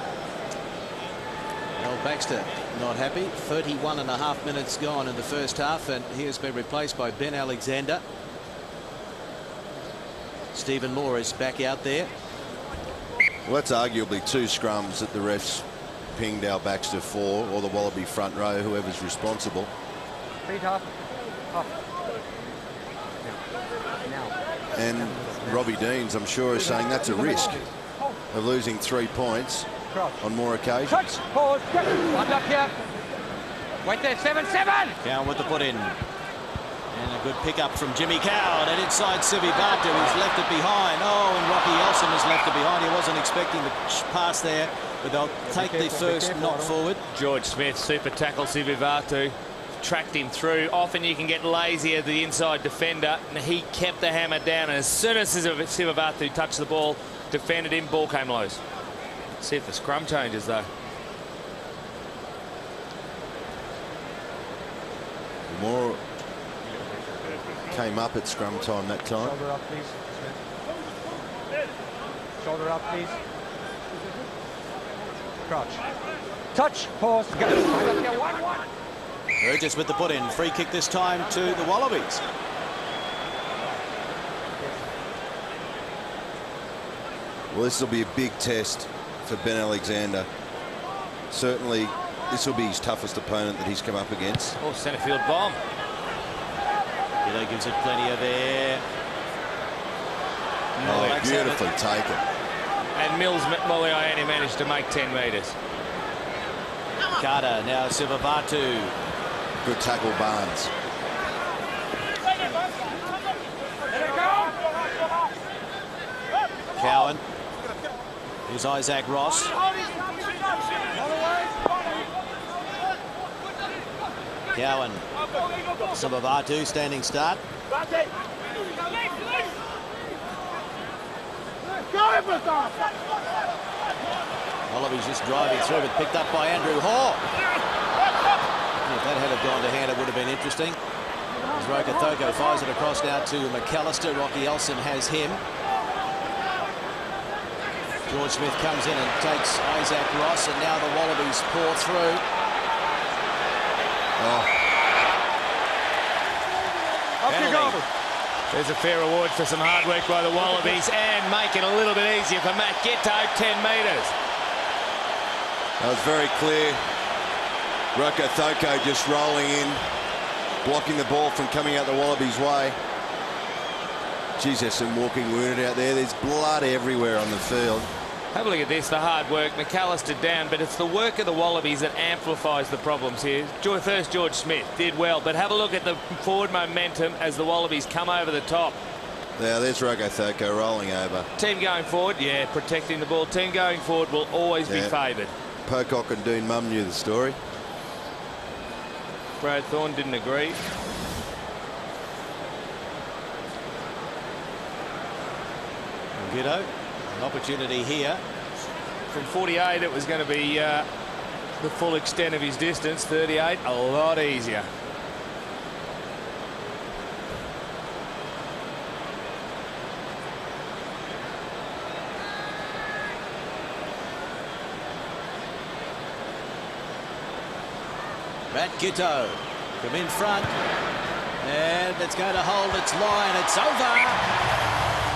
Well, Baxter not happy. 31.5 minutes gone in the first half, and he has been replaced by Ben Alexander. Stephen Moore is back out there. Well, that's arguably two scrums that the refs pinged Al Baxter for, or the Wallaby front row, whoever's responsible. Feet up. Up. And Robbie Deans, I'm sure, is saying that's a risk of losing 3 points on more occasions. Touch, pause, one up here. Wait there, 7-7. Cowan with the put in. And a good pick up from Jimmy Coward, and inside Sivi Batu. He's left it behind. Oh, and Rocky Elson has left it behind. He wasn't expecting the pass there, but they'll take the first knock forward. George Smith, super tackle, Sivivatu. Tracked him through. Often you can get lazy as the inside defender, and he kept the hammer down. And as soon as Sivivatu touched the ball, defended him, ball came loose. See if the scrum changes though. Moore came up at scrum time that time. Shoulder up, please. Shoulder up, please. Crouch. Touch, pause, go. Right up here, 1-1. Burgess with the put in. Free kick this time to the Wallabies. Well, this will be a big test for Ben Alexander. Certainly, this will be his toughest opponent that he's come up against. Oh, centre field bomb. Gillo gives it plenty of air. Oh, beautifully taken. And Mills Moliani managed to make 10 metres. Carter, now Sivivatu. Good tackle, Barnes. Cowan. Here's Isaac Ross. Cowan. Sivivatu standing start. Wallabies just driving through, but picked up by Andrew Hoare. If that had gone to hand, it would have been interesting. As Rokathoko fires it across now to McAllister. Rocky Elson has him. George Smith comes in and takes Isaac Ross, and now the Wallabies pour through. Penalty. There's a fair reward for some hard work by the Wallabies and make it a little bit easier for Matt Giteau, 10 metres. That was very clear. Rokathoko just rolling in, blocking the ball from coming out the Wallabies' way. Geez, there's some walking wounded out there. There's blood everywhere on the field. Have a look at this, the hard work. McAllister down, but it's the work of the Wallabies that amplifies the problems here. First, George Smith did well, but have a look at the forward momentum as the Wallabies come over the top. Now, there's Rokathoko rolling over. Team going forward, yeah, protecting the ball. Team going forward will always be favoured. Pocock and Dean Mum knew the story. Brad Thorne didn't agree. Giteau, an opportunity here. From 48, it was going to be the full extent of his distance. 38, a lot easier. Matt Giteau from in front, and it's going to hold its line. It's over.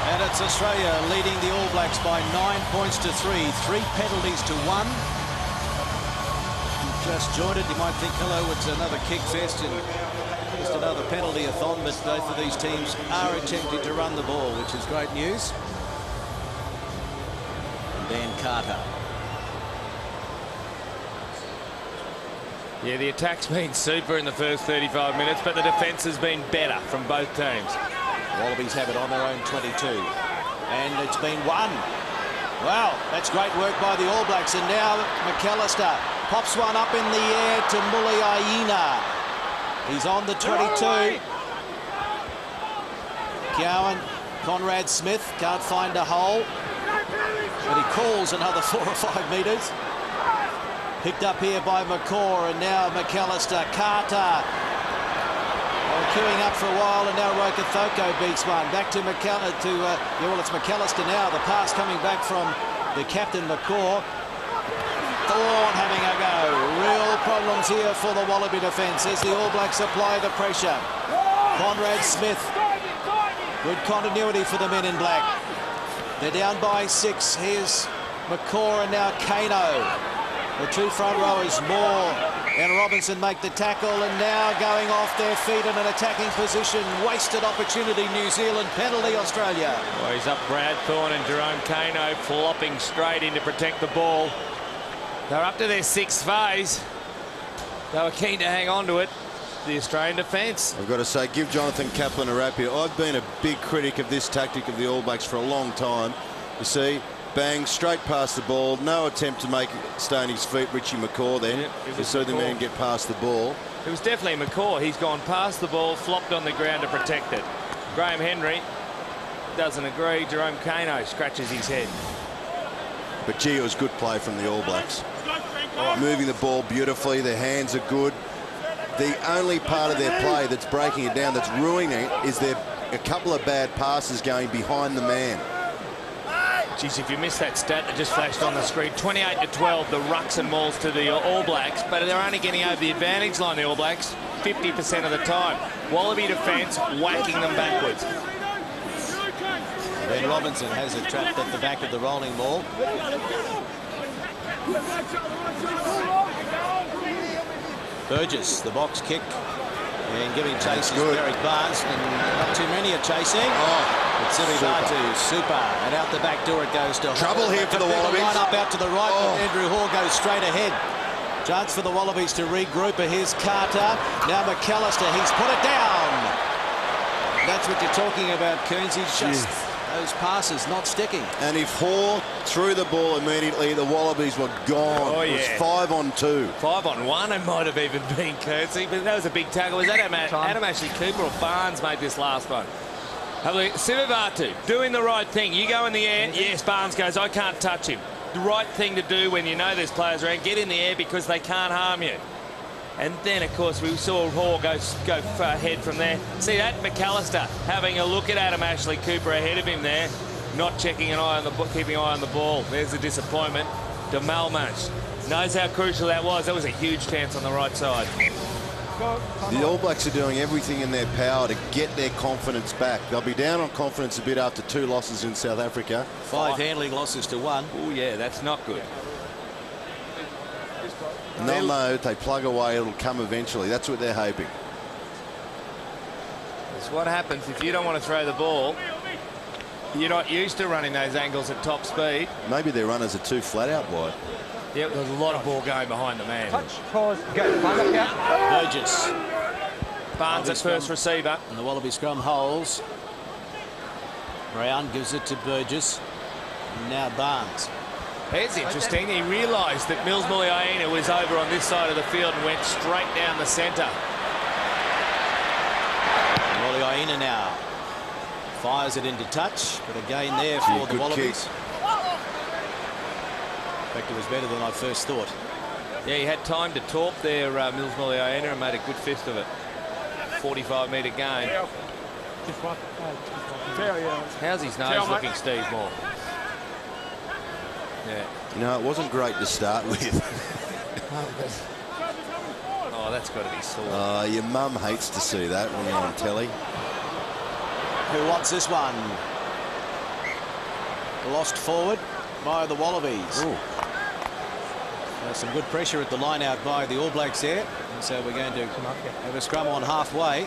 And it's Australia leading the All Blacks by 9 points to 3. 3 penalties to 1. Just joined it. You might think, hello, it's another kick fest and just another penalty-a-thon, but both of these teams are attempting to run the ball, which is great news. And Dan Carter. Yeah, the attack's been super in the first 35 minutes, but the defence has been better from both teams. Wallabies have it on their own 22. And it's been won. Wow, that's great work by the All Blacks. And now McAllister pops one up in the air to Muliaina. He's on the 22. Cowan, Conrad Smith can't find a hole. But he calls another 4 or 5 metres. Picked up here by McCaw, and now McAllister. Carter queuing up for a while, and now Rokathoko beats one. Back to McAllister. Well, it's McAllister now. The pass coming back from the captain, McCaw. Thorne having a go. Real problems here for the Wallaby defence as the All Blacks apply the pressure. Conrad Smith. Good continuity for the men in black. They're down by 6. Here's McCaw and now Kano. The two front rowers, Moore and Robinson, make the tackle, and now going off their feet in an attacking position. Wasted opportunity, New Zealand. Penalty, Australia. Well, he's up Brad Thorne and Jerome Kano flopping straight in to protect the ball. They're up to their 6th phase. They were keen to hang on to it. The Australian defence. I've got to say, give Jonathan Kaplan a rap here. I've been a big critic of this tactic of the All Blacks for a long time. You see, bang, straight past the ball. No attempt to make stay on his feet. Richie McCaw then. Yep, you see the man get past the ball. It was definitely McCaw. He's gone past the ball, flopped on the ground to protect it. Graham Henry doesn't agree. Jerome Kano scratches his head. But gee, it was good play from the All Blacks. Moving the ball beautifully. Their hands are good. The only part of their play that's breaking it down, that's ruining it, is a couple of bad passes going behind the man. Geez, if you missed that stat that just flashed on the screen, 28-12, the rucks and mauls to the All Blacks, but they're only getting over the advantage line, the All Blacks, 50% of the time. Wallaby defence whacking them backwards. Ben Robinson has it trapped at the back of the rolling ball. Burgess, the box kick, and giving chase is Derek Barnes, and not too many are chasing. It's Sivivatu, super, and out the back door it goes to trouble here for the Wallabies. Line up out to the right, but Andrew Hoare goes straight ahead. Chance for the Wallabies to regroup. Here's Carter. Now McAllister, he's put it down. That's what you're talking about, Kearns. He's just those passes not sticking. And if Hoare threw the ball immediately, the Wallabies were gone. Oh, yeah. It was 5 on 2. 5 on 1, it might have even been Kearns, but that was a big tackle. Was that Adam Ashley Cooper or Barnes made this last one? Sivivatu doing the right thing. You go in the air. Yes, Barnes goes, I can't touch him. The right thing to do when you know there's players around, get in the air because they can't harm you. And then, of course, we saw Hall go ahead from there. See that? McAllister having a look at Adam Ashley Cooper ahead of him there, not checking an eye on the keeping an eye on the ball. There's the disappointment. De Malmas knows how crucial that was. That was a huge chance on the right side. The All Blacks are doing everything in their power to get their confidence back. They'll be down on confidence a bit after 2 losses in South Africa. 5 handling losses to 1. Oh, yeah, that's not good. And they'll know if they plug away, it'll come eventually. That's what they're hoping. It's what happens if you don't want to throw the ball. You're not used to running those angles at top speed. Maybe their runners are too flat out wide. Yeah, there's a lot of ball going behind the man. Touch, pause, go. Find up here. Burgess. Barnes at first receiver. And the Wallaby scrum holds. Brown gives it to Burgess. And now Barnes. It's interesting. He realised that Mills Muliaina was over on this side of the field and went straight down the centre. Muliaina now fires it into touch, but again there for the Wallabies. Kick. In fact, it was better than I first thought. Yeah, he had time to talk there, Mills Muliaina, and made a good fist of it. 45-metre gain. How's his nose looking, Steve Moore? Yeah. You know, it wasn't great to start with. Oh, that's got to be sore. Your mum hates to see that when you're on telly. Who wants this one? Lost forward by the Wallabies. Some good pressure at the line out by the All Blacks there. And so we're going to have a scrum on halfway. I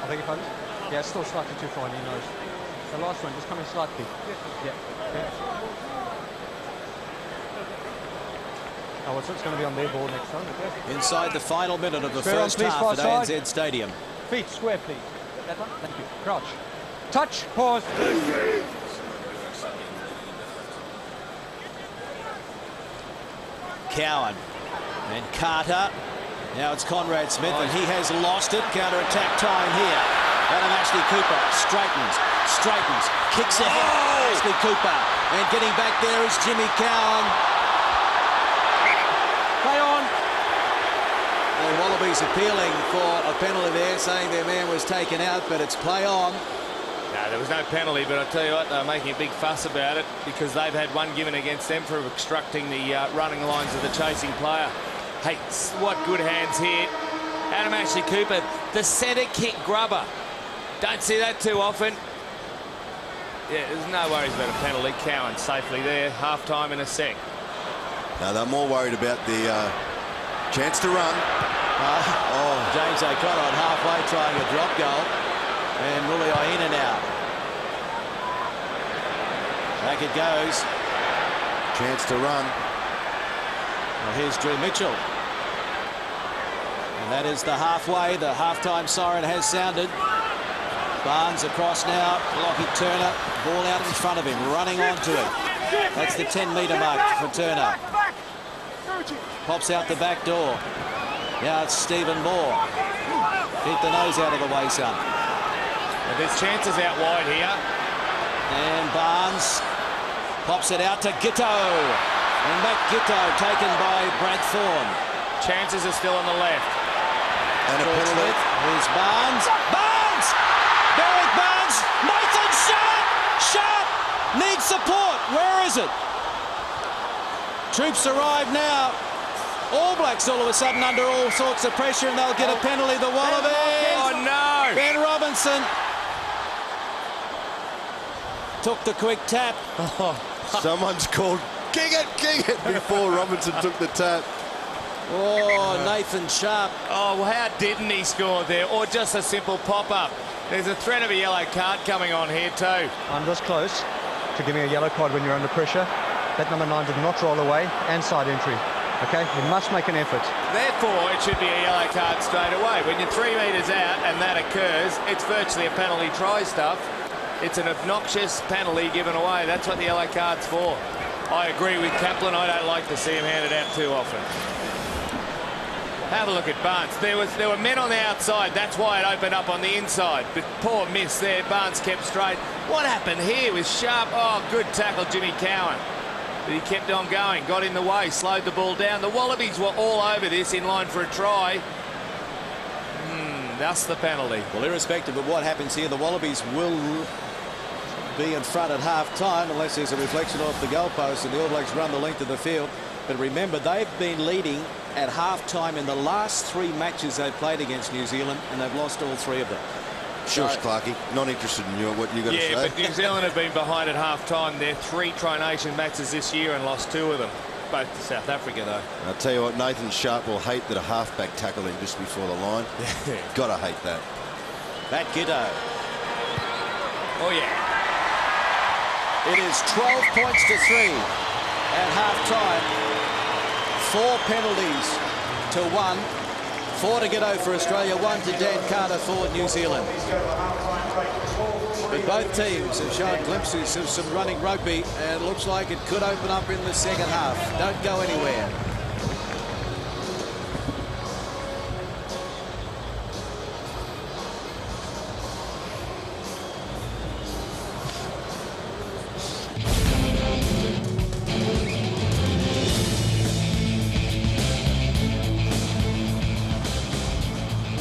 think if I... Yeah, it's still slightly too fine, he knows. The last one, just coming slightly. Yeah. Oh, it's going to be on their ball next time, okay? Inside the final minute of the Square on, first please, half far at side. ANZ Stadium. Feet, square, please. That one? Thank you. Crouch. Touch, pause. Cowan and Carter. Now it's Conrad Smith, and he has lost it. Counter-attack time here. Adam Ashley Cooper straightens, kicks ahead. Ashley Cooper, and getting back there is Jimmy Cowan. Play on. The Wallabies appealing for a penalty there, saying their man was taken out, but it's play on. No, there was no penalty, but I'll tell you what, they're making a big fuss about it because they've had one given against them for obstructing the running lines of the chasing player. Hey, what good hands here. Adam Ashley Cooper, the centre kick grubber. Don't see that too often. Yeah, there's no worries about a penalty. Cowan safely there, half-time in a sec. Now they're more worried about the chance to run. James O'Connor on halfway trying a drop goal. And Muliaina now. Back it goes. Chance to run. Well, here's Drew Mitchell. And that is the halfway. The halftime siren has sounded. Barnes across now. Lockie Turner. Ball out in front of him. Running onto it. That's the 10-metre mark for Turner. Pops out the back door. Now it's Stephen Moore. Keep the nose out of the way, son. And there's chances out wide here. And Barnes pops it out to Gitto. And Matt Gitto taken by Brad Thorne. Chances are still on the left. And a penalty. Here's Barnes. Barnes! Derek Barnes! Nathan Sharp! Sharp needs support. Where is it? Troops arrive now. All Blacks all of a sudden under all sorts of pressure, and they'll get a penalty. The Wallabies. Oh, no! Ben Robinson took the quick tap. Someone's called kick it before Robinson took the tap. Oh, Nathan Sharp. Oh, well, how didn't he score there? Or just a simple pop-up. There's a threat of a yellow card coming on here too. I'm this close to giving a yellow card when you're under pressure. That number 9 did not roll away and side entry. Okay, you must make an effort. Therefore, it should be a yellow card straight away. When you're 3 metres out and that occurs, it's virtually a penalty try stuff. It's an obnoxious penalty given away. That's what the yellow card's for. I agree with Kaplan. I don't like to see him handed out too often. Have a look at Barnes. There were men on the outside. That's why it opened up on the inside. But poor miss there. Barnes kept straight. What happened here with Sharp? Oh, good tackle, Jimmy Cowan. But he kept on going, got in the way, slowed the ball down. The Wallabies were all over this, in line for a try. That's the penalty. Well, irrespective of what happens here, the Wallabies will be in front at half-time unless there's a reflection off the goalpost and the All Blacks run the length of the field. But remember, they've been leading at half-time in the last 3 matches they've played against New Zealand, and they've lost all 3 of them. Shush, Clarkie. Not interested in what you got to say. Yeah, but New Zealand have been behind at half-time. They're 3 Tri-Nation matches this year and lost 2 of them. Both to South Africa, though. I'll tell you what, Nathan Sharp will hate that a halfback tackled him just before the line. Gotta hate that. That Giddo. Oh, yeah. It is 12 points to 3 at half-time. 4 penalties to 1. 4 to Giddo for Australia, 1 to Dan Carter for New Zealand. But both teams have shown glimpses of some running rugby, and it looks like it could open up in the second half. Don't go anywhere.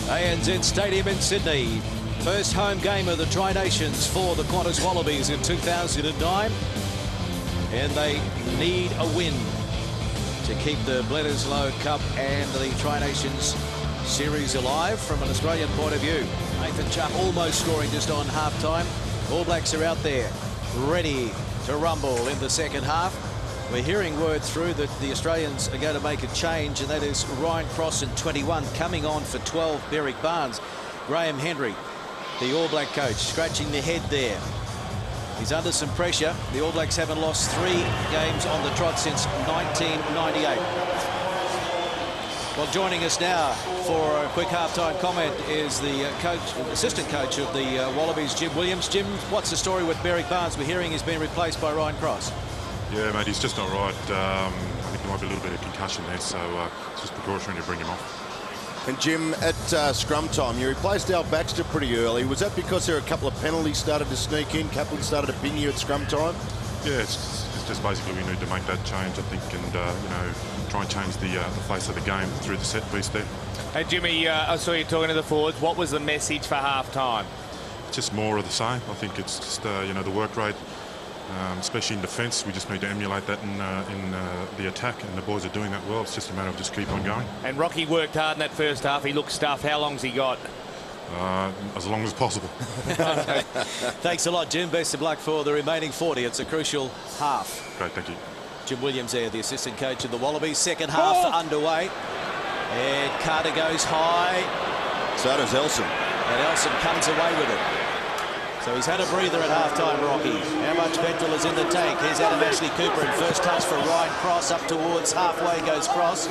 ANZ Stadium in Sydney. First home game of the Tri-Nations for the Qantas Wallabies in 2009. And they need a win to keep the Bledisloe Cup and the Tri-Nations series alive from an Australian point of view. Nathan Sharp almost scoring just on half-time. All Blacks are out there ready to rumble in the second half. We're hearing word through that the Australians are going to make a change, and that is Ryan Cross in 21 coming on for 12, Berrick Barnes. Graham Henry, the All Black coach, scratching their head there. He's under some pressure. The All Blacks haven't lost 3 games on the trot since 1998. Well, joining us now for a quick halftime comment is the assistant coach of the Wallabies, Jim Williams. Jim, what's the story with Berrick Barnes? We're hearing he's been replaced by Ryan Cross. Yeah, mate, he's just not right. I think there might be a little bit of concussion there, so it's just precautionary to bring him off. And Jim, at scrum time, you replaced Al Baxter pretty early. Was that because there were a couple of penalties started to sneak in? Kaplan started to ping you at scrum time? Yeah, it's just basically we need to make that change, I think, and you know, try and change the face of the game through the set piece there. Hey, Jimmy, I saw you talking to the forwards. What was the message for half-time? Just more of the same. I think it's just you know, the work rate. Especially in defence, we just need to emulate that in the attack, and the boys are doing that well. It's just a matter of just keep on going. And Rocky worked hard in that first half. He looked stuffed. How long's he got? As long as possible. Thanks a lot, Jim. Best of luck for the remaining 40. It's a crucial half. Great, thank you. Jim Williams there, the assistant coach of the Wallabies. Second half underway. And Carter goes high. So does Elson. And Elson comes away with it. So he's had a breather at half-time, Rocky. How much petrol is in the tank? Here's Adam Ashley Cooper, and first touch for Ryan Cross. Up towards halfway goes Cross.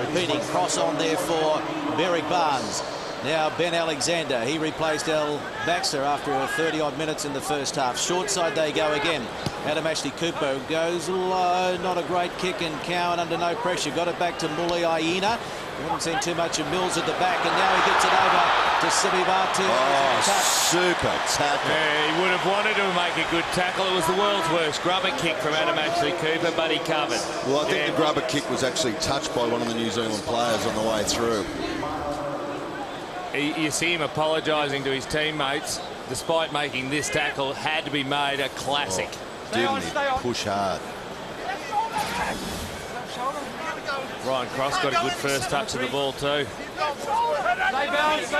Repeating, Cross on there for Berrick Barnes. Now Ben Alexander. He replaced Al Baxter after 30-odd minutes in the first half. Short side they go again. Adam Ashley Cooper goes low. Not a great kick, and Cowan under no pressure. Got it back to Muliaina. We haven't seen too much of Mills at the back, and now he gets it over to Sivivatu. Oh, super tackle. Yeah, he would have wanted to make a good tackle. It was the world's worst grubber kick from Adam Ashley Cooper, but he covered. Well, I think the grubber kick was actually touched by one of the New Zealand players on the way through. You see him apologising to his teammates, despite making this tackle. Had to be made a classic. Didn't he push hard? Ryan Cross got a good first touch of the ball too.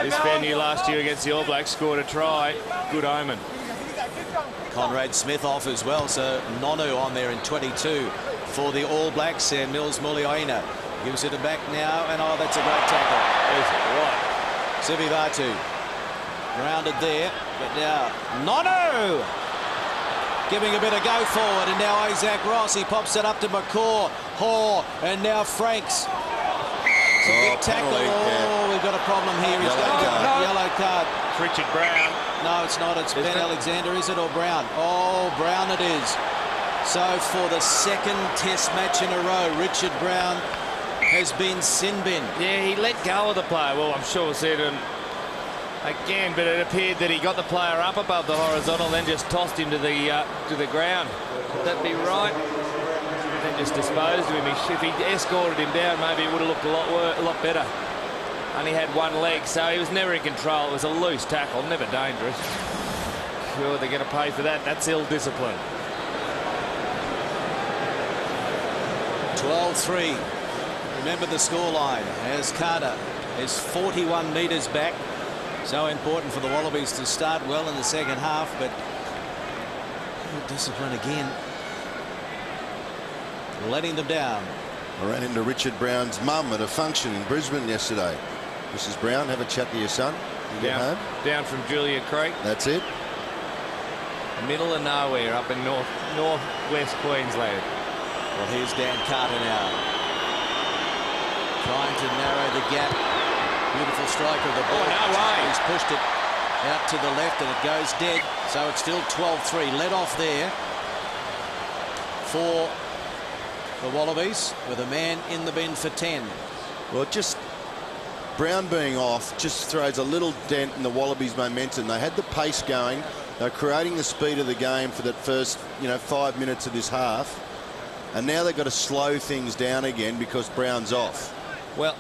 This venue last year against the All Blacks scored a try. Good omen. Conrad Smith off as well, so Nonu on there in 22 for the All Blacks, and Mills Muliaina gives it back now, and oh, that's a great tackle. Sivivatu grounded there, but now Nonu giving a bit of go forward, and now Isaac Ross, he pops it up to McCaw, Hall, and now Franks. It's a big tackle. Oh, we've got a problem here. He's going to get a yellow card. Richard Brown. No, it's not. It's Ben Alexander, is it, or Brown? Oh, Brown it is. So for the second test match in a row, Richard Brown has been sin bin. Yeah, he let go of the player. Well, I'm sure we'll see it again, but it appeared that he got the player up above the horizontal, then just tossed him to the ground. Would that be right? Then just disposed of him. If he escorted him down, maybe it would have looked a lot better. Only had one leg, so he was never in control. It was a loose tackle, never dangerous. Sure, they're going to pay for that. That's ill discipline. 12-3. Remember the scoreline as Carter is 41 metres back. So important for the Wallabies to start well in the second half, but discipline again. Letting them down. I ran into Richard Brown's mum at a function in Brisbane yesterday. Mrs. Brown, have a chat to your son. You get home. Down from Julia Creek. That's it. Middle of nowhere up in northwest Queensland. Well, here's Dan Carter now. Trying to narrow the gap. Beautiful strike of the ball. Oh, no way. He's pushed it out to the left and it goes dead. So it's still 12-3. Let off there for the Wallabies with a man in the bin for 10. Well, just Brown being off just throws a little dent in the Wallabies' momentum. They had the pace going. They're creating the speed of the game for that first, 5 minutes of this half. And now they've got to slow things down again because Brown's off. Well,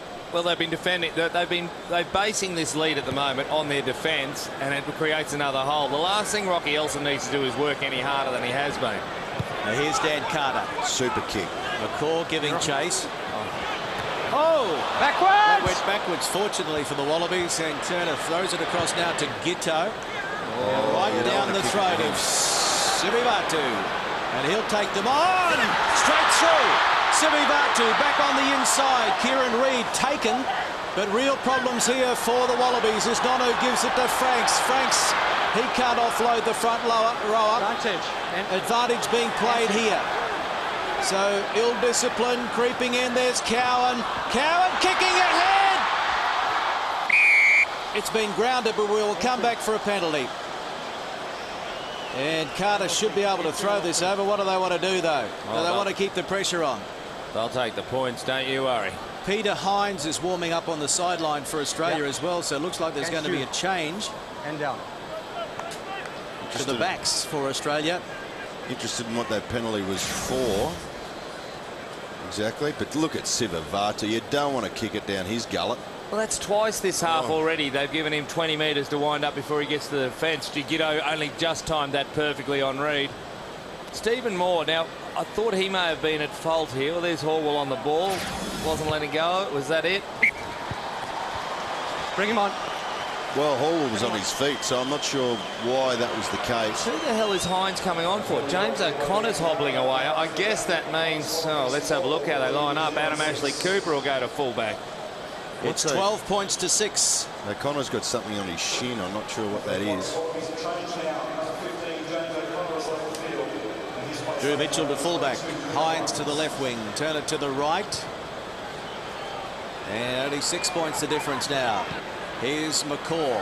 they've been defending. They're basing this lead at the moment on their defence, and it creates another hole. The last thing Rocky Elson needs to do is work any harder than he has been. Now here's Dan Carter. Super kick. McCaw giving chase. Oh, That backwards! went backwards, fortunately for the Wallabies, and Turner throws it across now to Giteau. Right down the throat of Sivivatu. And he'll take them on. Straight through. Sivivatu back on the inside. Kieran Reid taken. But real problems here for the Wallabies as Nono gives it to Franks. Franks, he can't offload the front rower. Advantage being played here. So ill discipline creeping in. There's Cowan. Cowan kicking ahead. It's been grounded, but we will come back for a penalty. And Carter should be able to throw this over. What do they want to do, though? Do they want to keep the pressure on? They'll take the points, don't you worry. Peter Hines is warming up on the sideline for Australia as well, so it looks like there's going to be a change. And down. To the backs for Australia. Interested in what that penalty was for. Exactly. But look at Sivivatu. You don't want to kick it down his gullet. Well, that's twice this half already. They've given him 20 metres to wind up before he gets to the fence. Giteau only just timed that perfectly on Reid. Stephen Moore, now, I thought he may have been at fault here. Well, there's Horwell on the ball. Wasn't letting go. Was that it? Bring him on. Well, Horwell was on his feet, so I'm not sure why that was the case. Who the hell is Hines coming on for? James O'Connor's hobbling away. I guess that means, let's have a look how they line up. Adam Ashley Cooper will go to fullback. It's 12 points to 6. O'Connor's got something on his shin. I'm not sure what that is. Drew Mitchell to fullback. Hines to the left wing. Turner to the right. And only 6 points the difference now. Here's McCaw.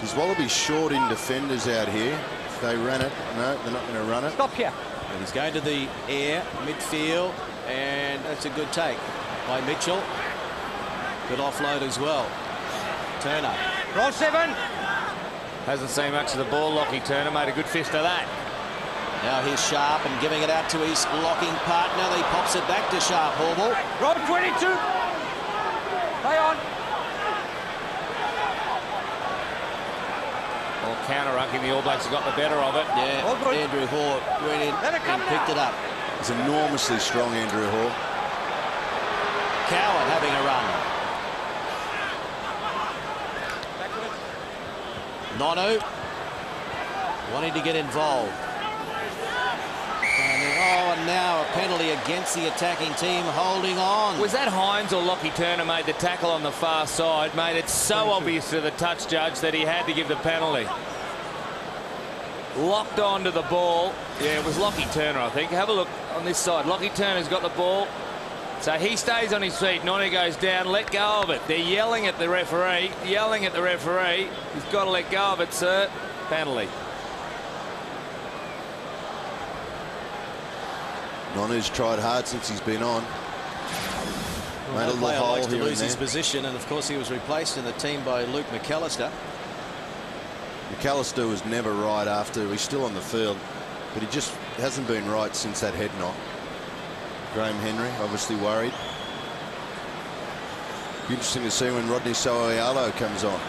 He's Wallabies short in defenders out here. If they ran it, no, they're not going to run it. Stop here. And he's going to the air, midfield, and that's a good take by Mitchell. Good offload as well. Turner. Roll 7. Hasn't seen much of the ball. Lockie Turner made a good fist of that. Now here's Sharp and giving it out to his locking partner. He pops it back to Sharp. Horwell. Roll 22. Play on. Well, counter-rucking, the All Blacks have got the better of it. Yeah, Andrew Hoare went in and picked it up. He's enormously strong, Andrew Hoare. Cowan having a run. Nono wanting to get involved. And now a penalty against the attacking team, holding on. Was that Hines or Lockie Turner made the tackle on the far side? Made it so obvious to the touch judge that he had to give the penalty. Locked onto the ball. Yeah, it was Lockie Turner, I think. Have a look on this side. Lockie Turner's got the ball. So he stays on his feet. Noni goes down. Let go of it. They're yelling at the referee. Yelling at the referee. He's got to let go of it, sir. Penalty. Nonu's tried hard since he's been on. Made a little player hole likes to here lose and his there. position, and of course he was replaced in the team by Luke McAllister. McAllister was never right after. He's still on the field, but he just hasn't been right since that head knock. Graham Henry obviously worried. Be interesting to see when Rodney So'oialo comes on.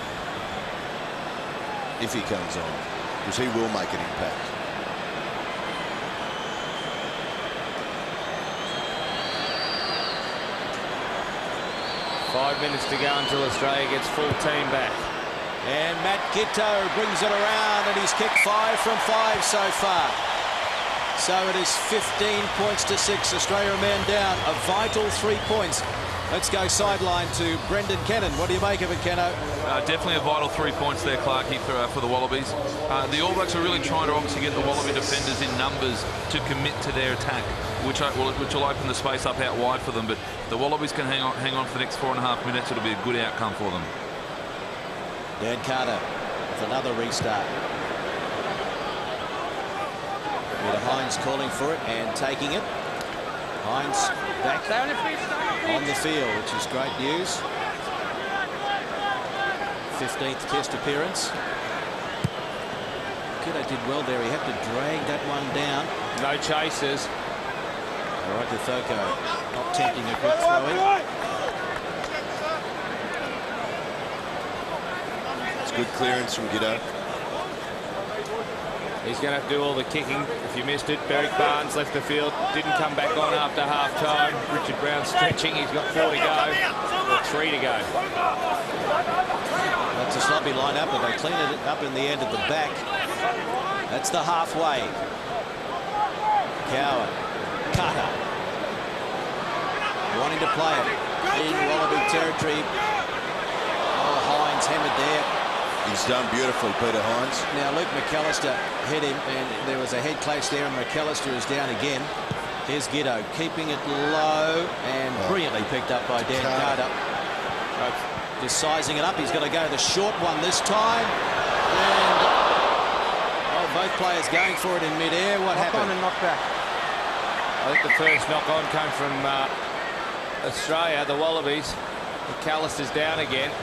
If he comes on, because he will make an impact. Five minutes to go until Australia gets full team back. And Matt Giteau brings it around, and he's kicked 5 from 5 so far. So it is 15 points to 6. Australia a man down. A vital 3 points. Let's go sideline to Brendan Kennan. What do you make of it, Kenno? Definitely a vital 3 points there, Clarkie, for the Wallabies. The All Blacks are really trying to obviously get the Wallaby defenders in numbers to commit to their attack, which will open the space up out wide for them. But the Wallabies can hang on for the next 4.5 minutes. It'll be a good outcome for them. Dan Carter with another restart. Peter Hines calling for it and taking it. Hines back on the field, which is great news. 15th Test appearance. Kiddo did well there. He had to drag that one down. No chasers. All right, Thoko not tempting a quick throw in. It's good clearance from Giteau. He's going to have to do all the kicking. If you missed it, Berrick Barnes left the field. Didn't come back on after half-time. Richard Brown stretching. He's got 4 to go. Or 3 to go. That's a sloppy line-up, but they cleaned it up in the end at the back. That's the halfway. Cowan. Cutter. Wanting to play it in Wallaby territory. Oh, Hines hammered there. He's done beautifully, Peter Hines. Now Luke McAllister hit him, and there was a head clash there, and McAllister is down again. Here's Giteau keeping it low and brilliantly picked up by Dan Carter. Just sizing it up. He's got to go the short one this time. And both players going for it in mid-air. What happened? Knock on and knock back. I think the first knock-on came from Australia, the Wallabies. McAllister's down again.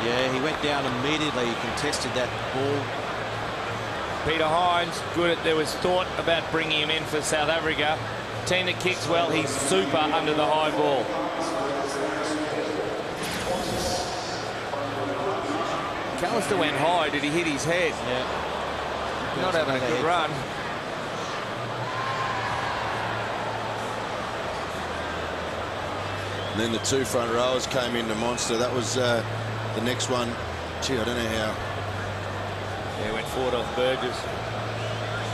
Yeah, he went down immediately. He contested that ball. Peter Hines, good. There was thought about bringing him in for South Africa. Team that kicks well, he's super under the high ball. McAllister went high. Did he hit his head? Yeah. Not having a good run. And then the 2 front rowers came into Monster. That was the next one. Gee, I don't know how. Yeah, went forward off Burgess.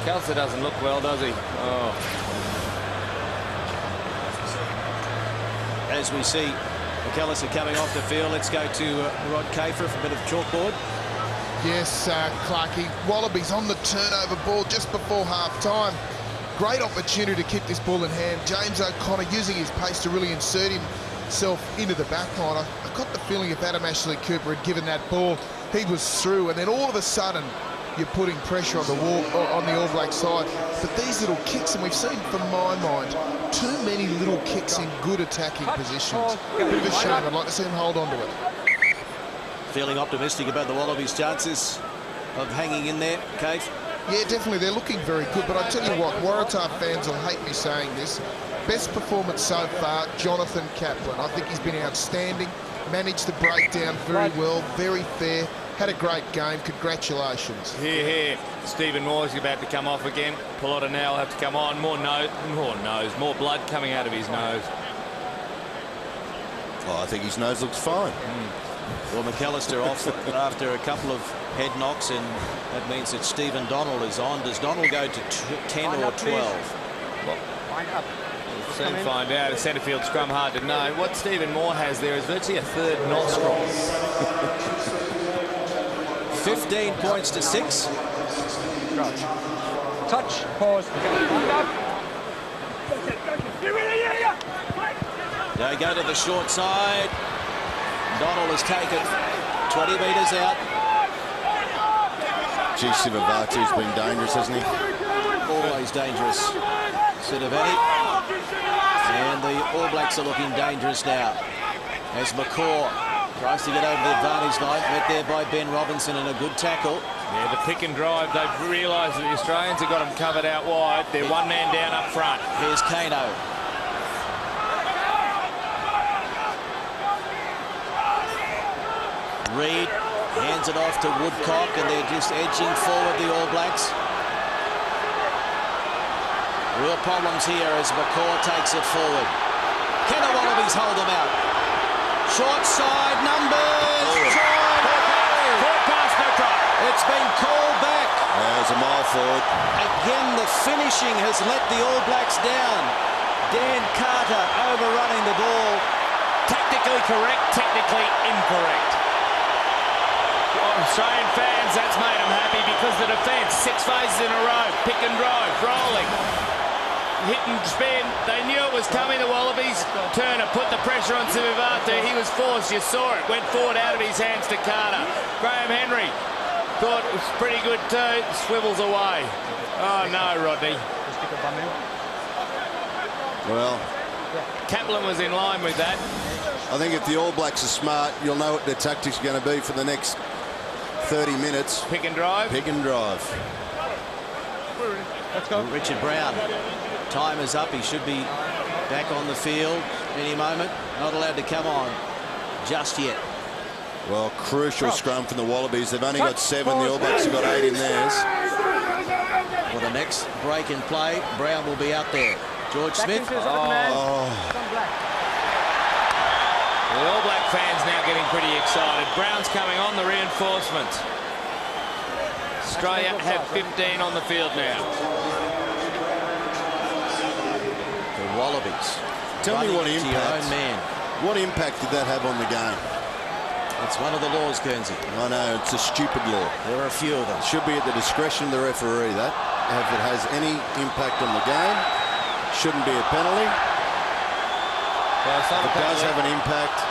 McAllister doesn't look well, does he? Oh. As we see McAllister coming off the field, let's go to Rod Kafer for a bit of chalkboard. Yes, Clarkie. Wallabies on the turnover ball just before half-time. Great opportunity to kick this ball in hand. James O'Connor using his pace to really insert himself into the back line. I got the feeling if Adam Ashley Cooper had given that ball, he was through. And then all of a sudden, you're putting pressure on the on the All Black side. But these little kicks, and we've seen, from my mind, too many little kicks in good attacking positions. Bit of a shame. I'd like to see him hold on to it. Feeling optimistic about the Wallabies' chances of hanging in there, Cave? Yeah, definitely. They're looking very good. But I tell you what, Waratah fans will hate me saying this. Best performance so far, Jonathan Kaplan. I think he's been outstanding. Managed the breakdown very well, very fair. Had a great game. Congratulations. Here. Stephen Moore's about to come off again. Pelota now will have to come on. More blood coming out of his nose. Oh, I think his nose looks fine. Well, McAllister off after a couple of head knocks, and that means that Stephen Donald is on. Does Donald go to 10 or 12? We'll soon find out. A centre field scrum, hard to know. What Stephen Moore has there is virtually a third nostril. 15 points to 6. Touch, pause. They go to the short side. Donald has taken 20 metres out. Gee, Sivavatu's been dangerous, hasn't he? always dangerous. Sidoveni. And the All Blacks are looking dangerous now. As McCaw tries to get over the advantage line, met there by Ben Robinson and a good tackle. Yeah, the pick and drive, they've realised that the Australians have got them covered out wide. They're one man down up front. Here's Kano. Reid hands it off to Woodcock, and they're just edging forward, the All Blacks. Real problems here as McCaw takes it forward. Can the Wallabies hold them out? Short side, numbers! Forward pass, no try. It's been called back. There's a mile forward. Again, the finishing has let the All Blacks down. Dan Carter overrunning the ball. Tactically correct, technically incorrect. Australian fans, that's made them happy because the defence, 6 phases in a row, pick and drive, rolling, hit and spin. They knew it was coming, the Wallabies. Turner put the pressure on Sivivatu. He was forced, you saw it. Went forward out of his hands to Carter. Graham Henry thought it was pretty good too. Swivels away. Oh no, Rodney. Well, Kaplan was in line with that. I think if the All Blacks are smart, you'll know what their tactics are going to be for the next 30 minutes. Pick and drive. Pick and drive. Let's go. Richard Brown. Time is up. He should be back on the field any moment. Not allowed to come on just yet. Well, crucial scrum from the Wallabies. They've only got 7. The All Blacks have got 8 in theirs. For the next break and play, Brown will be out there. George Smith. The All Black fans now getting pretty excited. Brown's coming on, the reinforcements. Australia have 15 on the field now. The Wallabies. Tell me what running into your impact. own man. What impact did that have on the game? It's one of the laws, Guernsey. I know, it's a stupid law. There are a few of them. It should be at the discretion of the referee. That, if it has any impact on the game, shouldn't be a penalty. Well, If it does have an impact,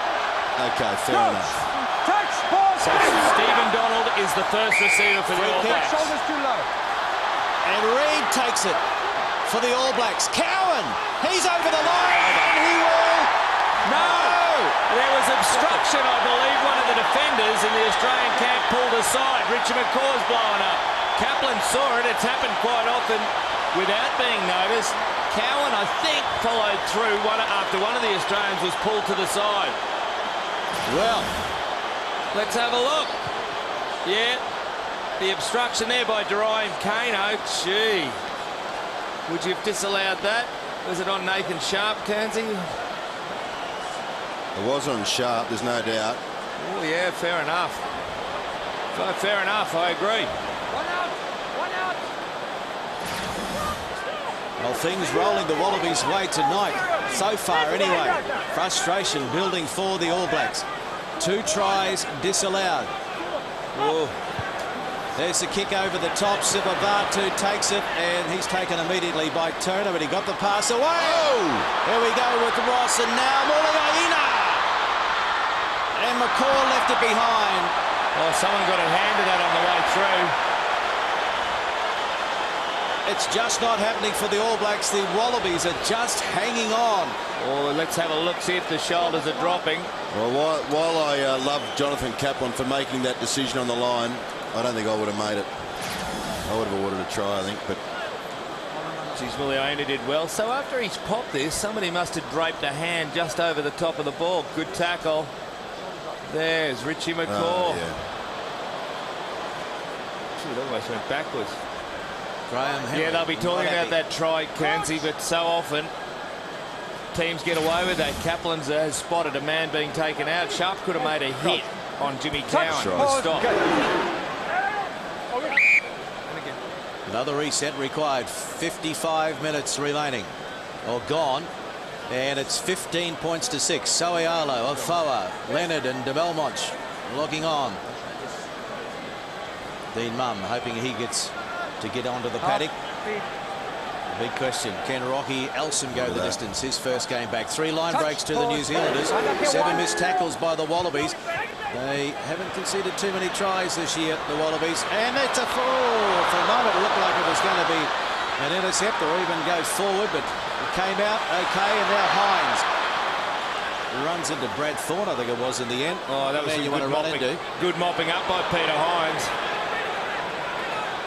okay, fair enough. So Stephen Donald is the first receiver for the All Blacks. Shoulders too low. And Reid takes it for the All Blacks. Cowan, he's over the line, and he will. No! There was obstruction, I believe. One of the defenders in the Australian camp pulled aside. Richard McCaw's blowing up. Kaplan saw it. It's happened quite often without being noticed. Cowan, I think, followed through after one of the Australians was pulled to the side. Well, let's have a look. Yeah, the obstruction there by Darian Kano. Gee, would you have disallowed that? Was it on Nathan Sharp, Guernsey? It was on Sharp, there's no doubt. Oh, yeah, fair enough. Fair enough, I agree. One out. well, things rolling the Wallabies' way tonight. So far, anyway. Frustration building for the All Blacks. 2 tries disallowed. Oh. There's the kick over the top. Sivivatu takes it, and he's taken immediately by Turner, but he got the pass away. Oh! Here we go with Ross, and now Muliaina. And McCaw left it behind. Well, someone got a hand to that on the way through. It's just not happening for the All Blacks. The Wallabies are just hanging on. Oh, let's have a look, see if the shoulders are dropping. Well, while I love Jonathan Kaplan for making that decision on the line, I don't think I would have made it. I would have awarded a try, I think, but... Geez, Muliaina did well. So after he's popped this, somebody must have draped a hand just over the top of the ball. Good tackle. There's Richie McCaw. Oh, yeah. Gee, it almost went backwards. Graham Henry. Yeah, they'll be talking Not about happy. that try, Guernsey, but so often teams get away with that. Kaplan has spotted a man being taken out. Sharp could have made a hit on Jimmy Cowan. Stop. Another reset required. 55 minutes remaining. Or gone. And it's 15 points to 6. Soialo, Afoa, Leonard and de Belmonte looking on. Dean Mumm hoping he gets to get onto the paddock. The big question, can Rocky Elsom go the distance? His first game back. 3 line breaks to the New Zealanders. 7 missed tackles by the Wallabies. They haven't conceded too many tries this year, the Wallabies. And it's a fall. For a moment, it looked like it was going to be an intercept or even go forward, but it came out okay, and now Hines runs into Brad Thorne, I think it was in the end. Oh, that was you want to run into. Good mopping up by Peter Hines.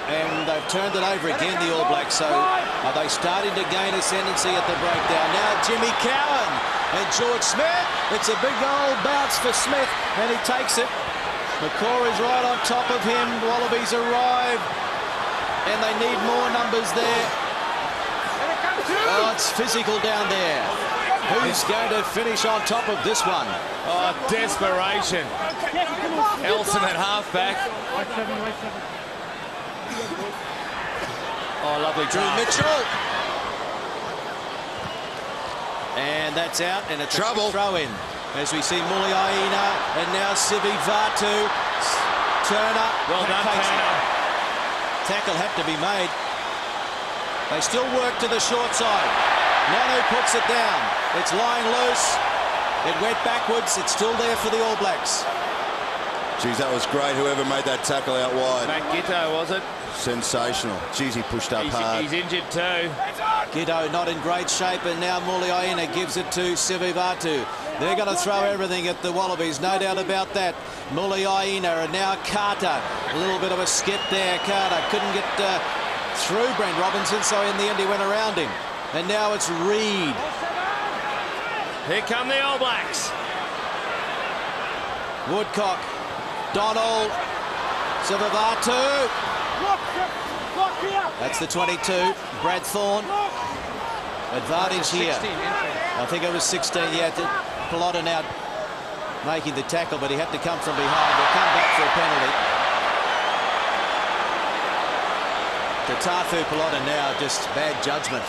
And they've turned it over again, the All Blacks. So are they starting to gain ascendancy at the breakdown? Now Jimmy Cowan and George Smith. It's a big old bounce for Smith, and he takes it. McCaw is right on top of him. Wallabies arrive, and they need more numbers there. Oh, it's physical down there. Who's going to finish on top of this one? Oh, desperation. Elson at halfback. Oh, lovely Drew try. Mitchell. And that's out, and it's Trouble. a throw in. As we see Muliaina, and now Sivi Vatu. Turner. Well done, takes it. Turner. Tackle had to be made. They still work to the short side. Nonu puts it down. It's lying loose. It went backwards. It's still there for the All Blacks. Geez, that was great. Whoever made that tackle out wide. Matt Gitto, was it? Sensational. Geez, he pushed up hard. He's injured too. Giddo not in great shape, and now Muliaina gives it to Sivivatu. They're going to throw everything at the Wallabies, no doubt about that. Muliaina, and now Carter. A little bit of a skip there. Carter couldn't get through Brent Robinson, so in the end he went around him. And now it's Reed. Here come the All Blacks. Woodcock. Donald. Sivivatu. That's the 22. Brad Thorne. Advantage here. I think it was 16. Yeah, Pelota now making the tackle, but he had to come from behind. They'll come back for a penalty. To Tafu Pelota now, just bad judgment.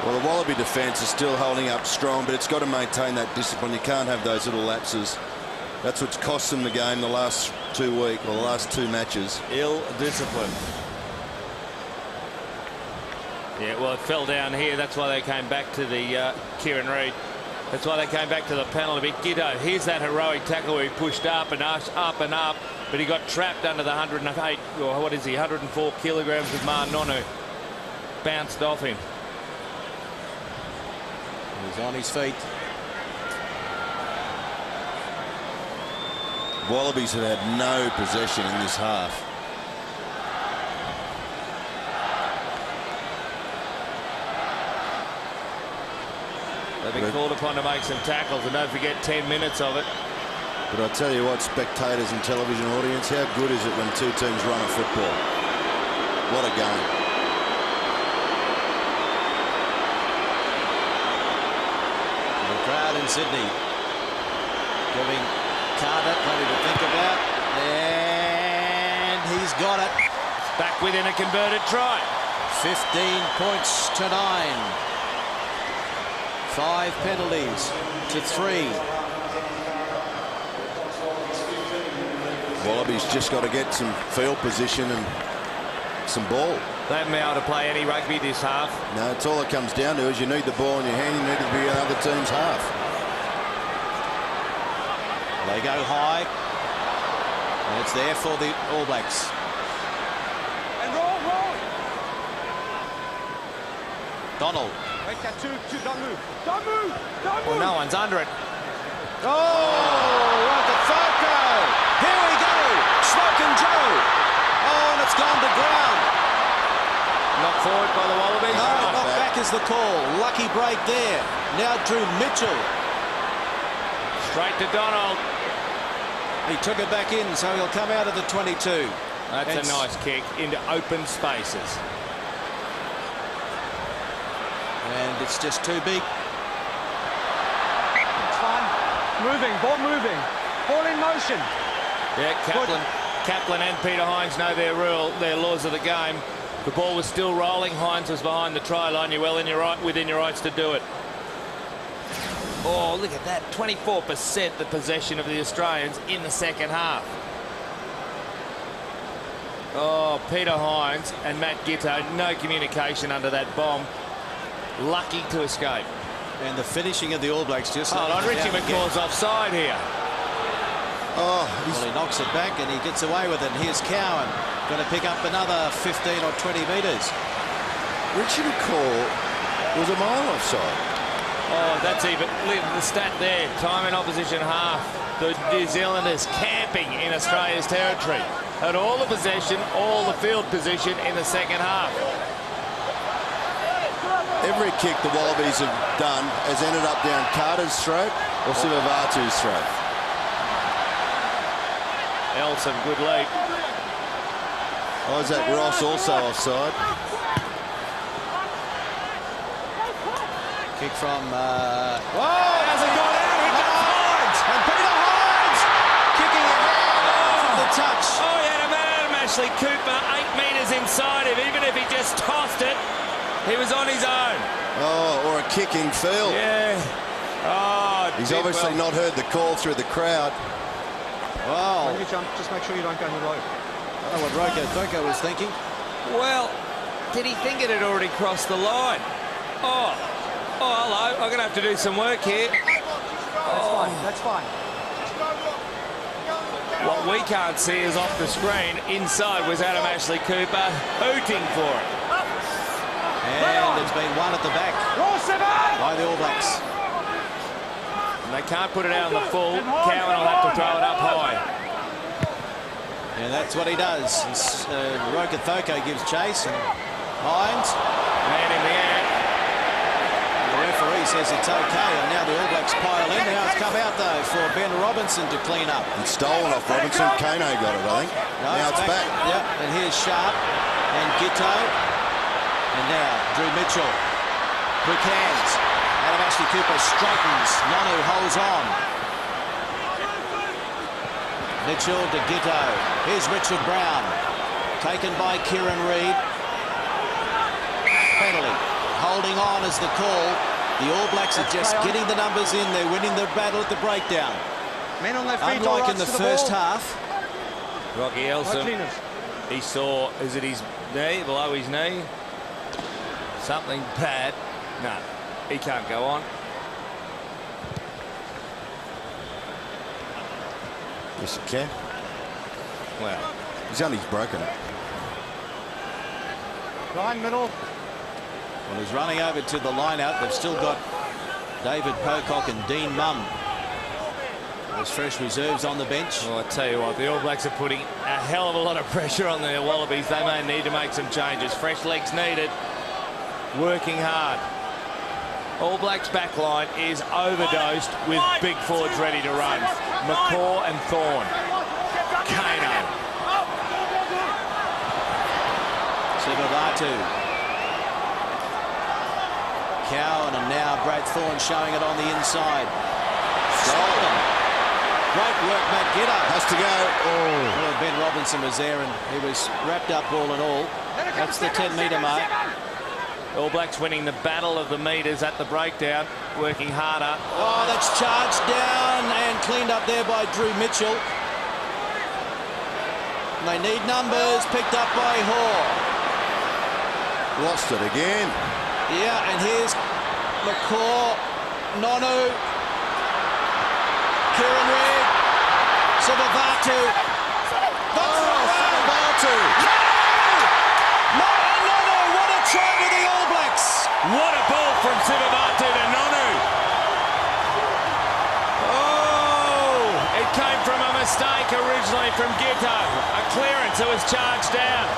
Well, the Wallaby defence is still holding up strong, but it's got to maintain that discipline. You can't have those little lapses. That's what's cost them the game the last 2 weeks, or the last 2 matches. Ill discipline. Yeah, well, it fell down here. That's why they came back to the Kieran Reid. That's why they came back to the penalty. Giddo, here's that heroic tackle where he pushed up and up, but he got trapped under the 108, or what is he, 104 kilograms of Ma Nonu. Bounced off him. He's on his feet. Wallabies have had no possession in this half. They've been called upon to make some tackles, and don't forget 10 minutes of it. But I tell you what, spectators and television audience, how good is it when 2 teams run a football? What a game. The crowd in Sydney giving Carter plenty to think about, and he's got it. Back within a converted try. 15 points to 9. 5 penalties to 3. Wallabies just got to get some field position and some ball. They haven't been able to play any rugby this half. No, it's all it comes down to is you need the ball in your hand, you need to be in the other team's half. They go high, and it's there for the All Blacks. And roll. Donald. Don't move. Well, no one's under it. Oh, Wakafoco. Here we go. Smoke and Joe. Oh, and it's gone to ground. Knocked forward by the Wallabies. No, knocked back is the call. Lucky break there. Now Drew Mitchell. Straight to Donald. He took it back in, so he'll come out of the 22. That's a nice kick into open spaces. And it's just too big. It's fine. Ball moving. Ball in motion. Yeah, Kaplan and Peter Hines know their laws of the game. The ball was still rolling. Hines was behind the try line. You're well within your rights to do it. Oh, look at that. 24% the possession of the Australians in the second half. Oh, Peter Hines and Matt Gitto, no communication under that bomb. Lucky to escape. And the finishing of the All Blacks just... Hold on, Richie McCaw's offside here. Oh, Well, he knocks it back and he gets away with it. And here's Cowan, going to pick up another 15 or 20 metres. Richard McCaw was a mile offside. Oh, that's even the stat there. Time in opposition half. The New Zealanders camping in Australia's territory. Had all the possession, all the field position in the second half. Every kick the Wallabies have done has ended up down Carter's throat or Sivavatu's throat. Elson, good lead. Isaac Ross also offside. Kick from... Whoa, hasn't gone out. He got Hines! And Peter Hines! Kicking it from the touch. Oh, he had a man, Ashley Cooper, 8 metres inside him. Even if he just tossed it, he was on his own. Oh, or a kicking field. Yeah. Oh, He's obviously not heard the call through the crowd. Wow. When you jump, just make sure you don't go in the road. I don't know what Roko Thoko was thinking. Well, did he think it had already crossed the line? Oh, hello. I'm going to have to do some work here. That's fine. That's fine. What we can't see is off the screen. Inside was Adam Ashley Cooper hooting for it. And it's been one at the back by the All Blacks. And they can't put it out on the full. Cowan will have to throw it up high. And that's what he does. Roko Thoko gives chase and Hines. Man in the air. The referee says it's okay, and now the All Blacks pile in. Now it's come out, though, for Ben Robinson to clean up. It's stolen off Robinson. Kano got it, I think. No, now it's back. Yep, and here's Sharp and Gitto. And now Drew Mitchell. Quick hands. Adam Ashley Cooper straightens. Nonu holds on. Mitchell to Gitto. Here's Richard Brown. Taken by Kieran Reid. Penalty. Holding on is the call. The All Blacks are just getting the numbers in. They're winning the battle at the breakdown. Men on their feet. Unlike in the first half. Rocky Elson. He saw, is it his knee, below his knee? Something bad. No, he can't go on. Yes, he can. Well, He's only broken it. Line middle. Well, he's running over to the line-out. They've still got David Pocock and Dean Mumm. There's fresh reserves on the bench. well, I tell you what, the All Blacks are putting a hell of a lot of pressure on the Wallabies. They may need to make some changes. Fresh legs needed. Working hard. All Blacks backline is overdosed with big forwards ready to run. McCaw and Thorne. Kano. Sivavatu. Cowan, and now Brad Thorne showing it on the inside. Stolen. Great work, Matt Giddo. Has to go. Oh. Well, Ben Robinson was there and he was wrapped up all in all. That's the 10-metre mark. All Blacks winning the battle of the metres at the breakdown, working harder. Oh, that's charged down and cleaned up there by Drew Mitchell. And they need numbers, picked up by Hoare. Lost it again. Yeah, and here's McCaw, Nonu, Kieran Reid, Sivavatu. Sivavatu. Nonu, what a try to the All Blacks. What a ball from Sivavatu to Nonu. Oh, it came from a mistake originally from Gitto. A clearance that was charged down.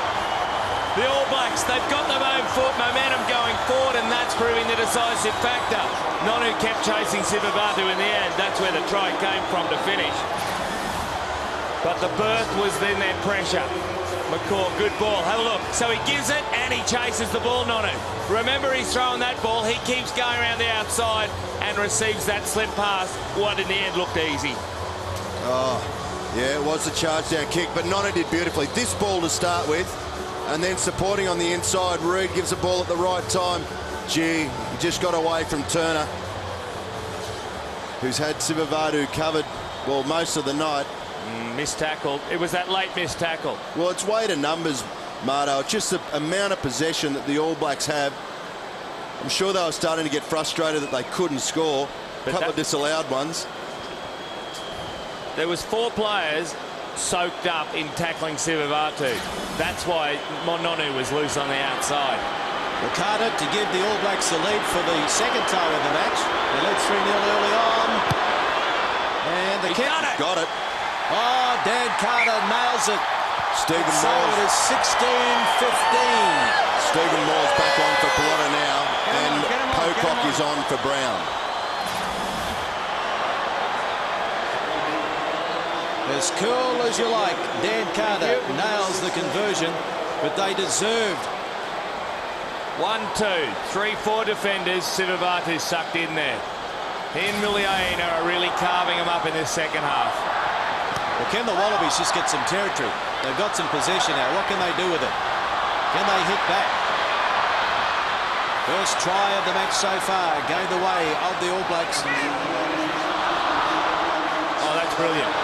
The All Blacks, they've got their own foot, momentum going forward, and that's proving the decisive factor. Nonu kept chasing Sivavatu in the end. That's where the try came from to finish. But the birth was in their pressure. McCaw, good ball. Have a look. So he gives it and he chases the ball, Nonu. Remember, he's throwing that ball. He keeps going around the outside and receives that slip pass. What in the end looked easy. Oh, yeah, it was a charge down kick, but Nonu did beautifully. This ball to start with, and then supporting on the inside. Reid gives the ball at the right time. Gee, he just got away from Turner, who's had Sivavatu covered, well, most of the night. Missed tackle. It was that late missed tackle. Well, it's way to numbers, Marto. It's just the amount of possession that the All Blacks have. I'm sure they were starting to get frustrated that they couldn't score. A couple of disallowed ones. there was 4 players soaked up in tackling Sivivatu. That's why Mononu was loose on the outside. Ricardo to give the All Blacks the lead for the second time in the match. They led 3-0 early on. And the kick. Got it. Oh, Dan Carter nails it. Stephen So Moore. it is 16-15. Stephen Moore's back on for Pelota now, and Pocock is on for Brown. As cool as you like, Dan Carter nails the conversion, but they deserved. 1, 2, 3, 4 defenders. Sivivatu sucked in there. He and Miliaina are really carving him up in this second half. Well, can the Wallabies just get some territory? They've got some possession now. What can they do with it? Can they hit back? First try of the match so far, going the way of the All Blacks. Oh, that's brilliant.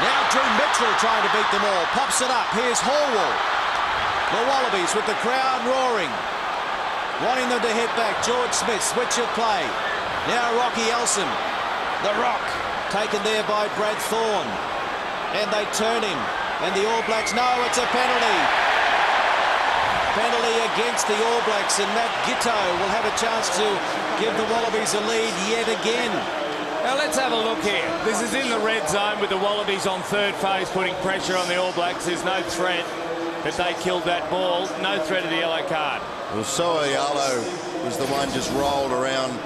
Now Drew Mitchell trying to beat them all. Pops it up. Here's Hallwall. The Wallabies with the crowd roaring. Wanting them to hit back. George Smith, switch of play. Now Rocky Elsom. The Rock. Taken there by Brad Thorne. And they turn him. And the All Blacks, no, it's a penalty. Penalty against the All Blacks. And Matt Gitto will have a chance to give the Wallabies a lead yet again. Now let's have a look here. This is in the red zone with the Wallabies on third phase putting pressure on the All Blacks. There's no threat that they killed that ball. No threat of the yellow card. Well, So'oialo was the one just rolled around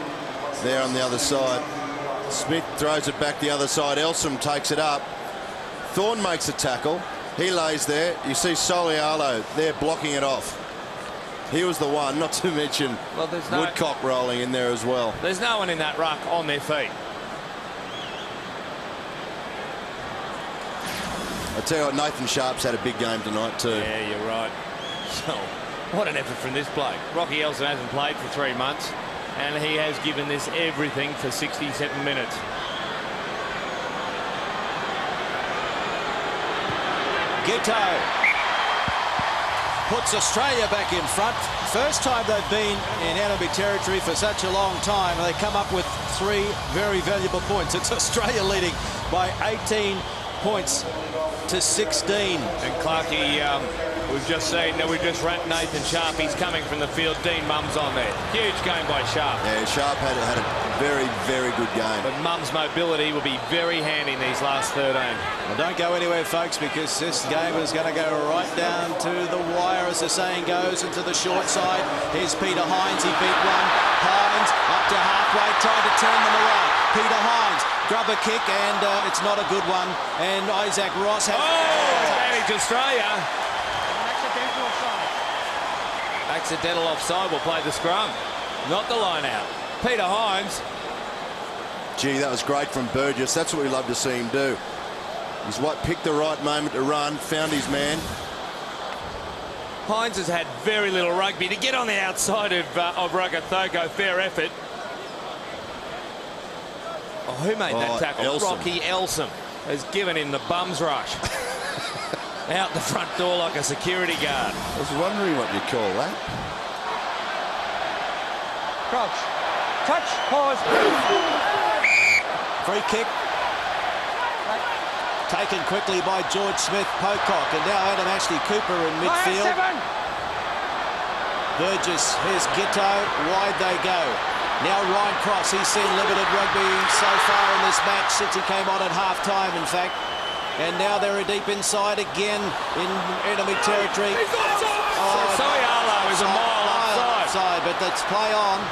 there on the other side. Smith throws it back the other side. Elsom takes it up. Thorne makes a tackle. He lays there. You see So'oialo there blocking it off. He was the one, not to mention Woodcock rolling in there as well. There's no one in that ruck on their feet. I tell you what, Nathan Sharp's had a big game tonight too. Yeah, you're right. So, what an effort from this bloke. Rocky Elson hasn't played for 3 months, and he has given this everything for 67 minutes. Gitto puts Australia back in front. First time they've been in enemy territory for such a long time. They come up with 3 very valuable points. It's Australia leading by 18 points to 16. And Clarkie, we've just seen, we've just ramped Nathan Sharp. He's coming from the field. Dean Mum's on there. Huge game by Sharp. Yeah, Sharp had a very, very good game. But Mum's mobility will be very handy in these last 13. Well, don't go anywhere, folks, because this game is going to go right down to the wire, as the saying goes, and to the short side. Here's Peter Hines. He beat one. Hines up to halfway, trying to turn them around. Peter Hines, grab a kick, and it's not a good one. And Isaac Ross has... Advantage Australia. Accidental offside will play the scrum, not the line out. Peter Hines. Gee, that was great from Burgess. That's what we love to see him do. He's picked the right moment to run, found his man. Hines has had very little rugby. To get on the outside of Rakathoko, fair effort. Oh, who made that tackle? Elsom. Rocky Elsom has given him the bum's rush. Out the front door like a security guard. I was wondering what you call that. Crouch. Touch. Pause. Free kick. Taken quickly by George Smith, Pocock, and now Adam Ashley Cooper in midfield. Burgess, here's Gitto, wide they go. Now Ryan Cross, he's seen limited rugby so far in this match since he came on at half-time, in fact. And now they're deep inside again in enemy territory. So'oialo is a mile offside, but that's play on.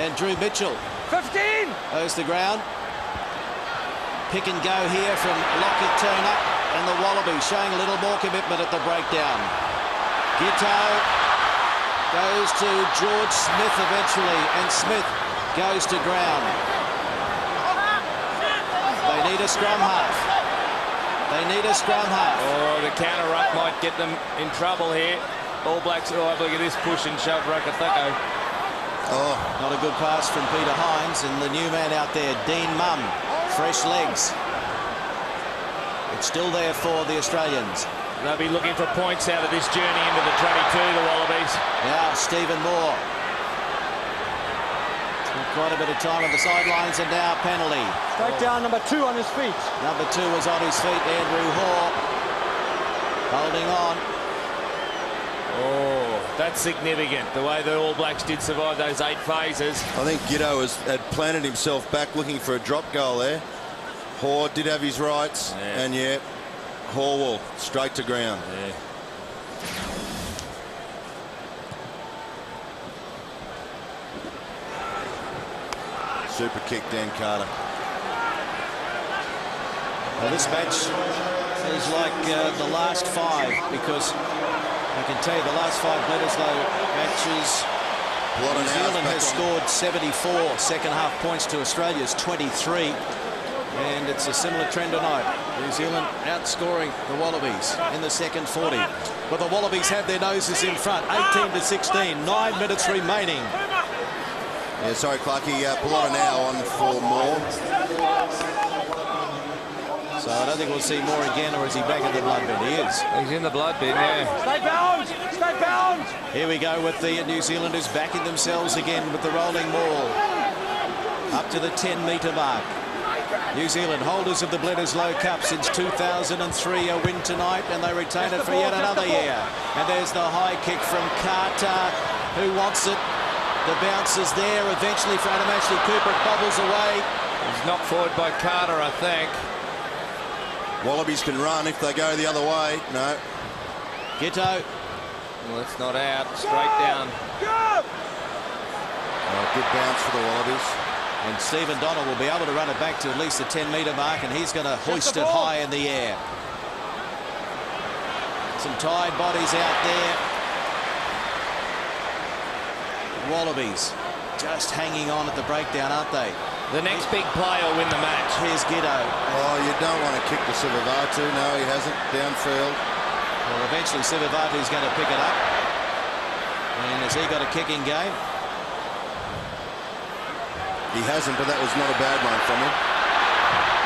And Drew Mitchell 15 goes to ground. Pick and go here from Lockett Turner, and the Wallabies showing a little more commitment at the breakdown. Gitto goes to George Smith eventually, and Smith goes to ground. They need a scrum half. They need a scrum half. Oh, the counter ruck might get them in trouble here. All Blacks, look at this push and shove Rakathoko. Oh, not a good pass from Peter Hines, and the new man out there, Dean Mumm. Fresh legs. It's still there for the Australians. They'll be looking for points out of this journey into the 22, the Wallabies. Now Stephen Moore. quite a bit of time on the sidelines, and now penalty. Straight down, number 2 on his feet. Number 2 was on his feet, Andrew Hoare, holding on. Oh, that's significant, the way the All Blacks did survive those 8 phases. I think Giddo had planted himself back looking for a drop goal there. Hoare did have his rights, and yeah, Hoare will straight to ground. Yeah. Super kick, Dan Carter. Well, this match is like the last 5, because I can tell you the last 5 Bledisloe matches, New Zealand has scored 74 second-half points to Australia's 23, and it's a similar trend tonight. New Zealand outscoring the Wallabies in the second 40. But the Wallabies have their noses in front, 18-16, 9 minutes remaining. Yeah, sorry, Clarkie. Pelota now on for more. So I don't think we'll see more again, or is he back in the blood bin? He is. He's in the blood bin, yeah. Stay bound! Stay bound! Here we go with the New Zealanders backing themselves again with the rolling maul. Up to the 10-metre mark. New Zealand, holders of the Bledisloe Cup since 2003, a win tonight, and they retain it for yet another year. And there's the high kick from Carter, who wants it. The bounce is there eventually for Adam Ashley Cooper. It bobbles away. He's knocked forward by Carter, I think. Wallabies can run if they go the other way. No. Gitto. Well, it's not out. Straight down. Good bounce for the Wallabies. And Stephen Donald will be able to run it back to at least the 10-metre mark, and he's going to hoist it high in the air. Some tired bodies out there. Wallabies just hanging on at the breakdown, aren't they? The next big play will win the match. Here's Giddo. Oh, you don't want to kick to Sivivatu. No, he hasn't. Downfield. Well, eventually Sivivatu's going to pick it up. And has he got a kicking game? He hasn't, but that was not a bad one from him.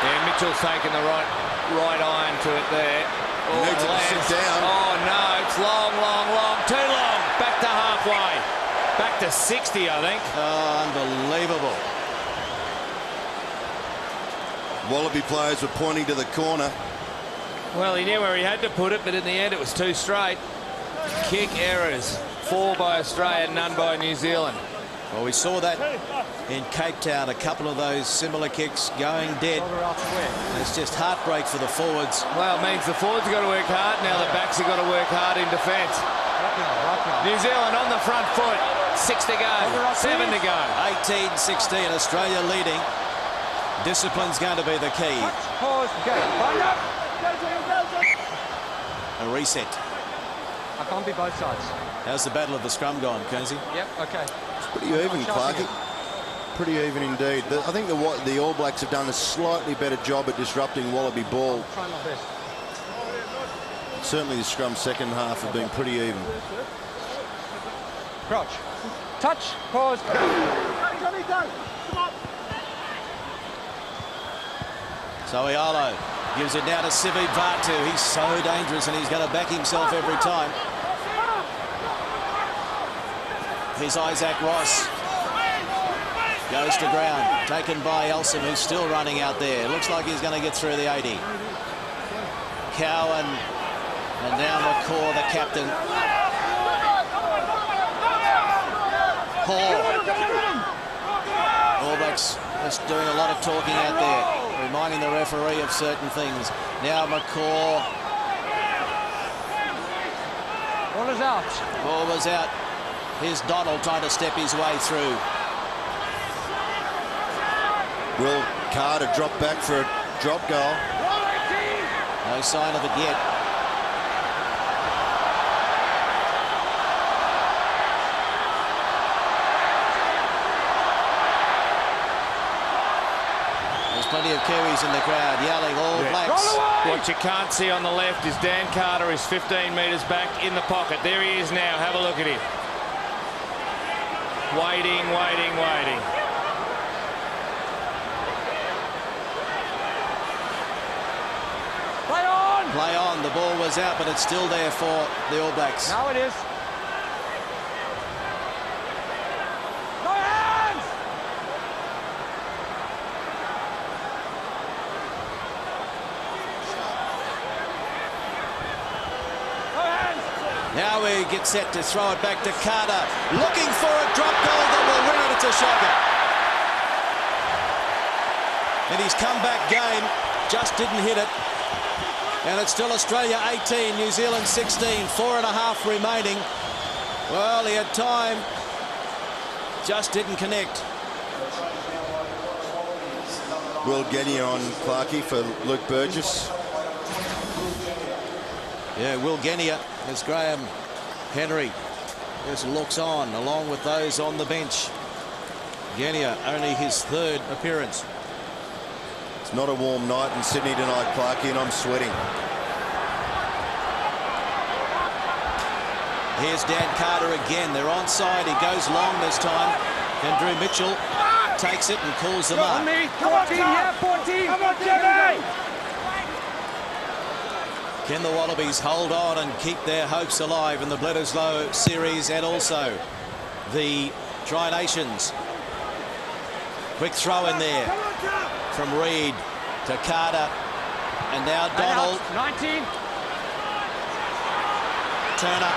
Yeah, Mitchell's taking the right iron to it there. He needs to sit down. Oh, no, it's long, long, long. Too long. Back to halfway. Back to 60, I think. Oh, unbelievable. Wallaby players were pointing to the corner. Well, he knew where he had to put it, but in the end it was too straight. Kick errors. 4 by Australia, none by New Zealand. Well, we saw that in Cape Town, a couple of those similar kicks going dead. And it's just heartbreak for the forwards. Well, it means the forwards have got to work hard. Now the backs have got to work hard in defence. New Zealand on the front foot. 6 to go. 7 to go. 18-16, Australia leading. Discipline's going to be the key. Pause, go. Find up! A reset. I can't be both sides. How's the battle of the scrum gone, Kearnsey? Yep, okay. It's pretty even, Clarkie. Pretty even indeed. I think the All Blacks have done a slightly better job at disrupting Wallaby ball. Try my best. Certainly the scrum second half have been pretty even. Crouch. Touch. Pause. Soialo gives it now to Sivivatu. He's so dangerous, and he's going to back himself every time. Here's Isaac Ross. Goes to ground. Taken by Elsom, who's still running out there. Looks like he's going to get through the 80. Cowan. And now McCaw, the captain. Hall. All Blacks just doing a lot of talking out there, reminding the referee of certain things. Now McCaw. Ball is out. Ball was out. Here's Donald trying to step his way through. Will Carter drop back for a drop goal? No sign of it yet. There's plenty of Kiwis in the crowd yelling All Blacks. What you can't see on the left is Dan Carter is 15 metres back in the pocket. There he is now. Have a look at him. Waiting, waiting, waiting. Play on! Play on. The ball was out, but it's still there for the All Blacks. Now it is. No hands! Now we get set to throw it back to Carter. Looking for a drop goal that will win it. It's a shocker. In his comeback game, just didn't hit it. And it's still Australia 18, New Zealand 16, 4.5 remaining. Well, he had time, just didn't connect. Will Genia on Clarkey for Luke Burgess. Yeah, Will Genia as Graham Henry just looks on, along with those on the bench. Genia, only his 3rd appearance. It's not a warm night in Sydney tonight, Clarkey, and I'm sweating. Here's Dan Carter again. They're onside. He goes long this time. And Drew Mitchell takes it and calls the mark. 14, yeah, 14. Come on, Jimmy. Can the Wallabies hold on and keep their hopes alive in the Bledisloe series and also the Tri-Nations? Quick throw in there from Reid to Carter. And now Donald. 19. Turner.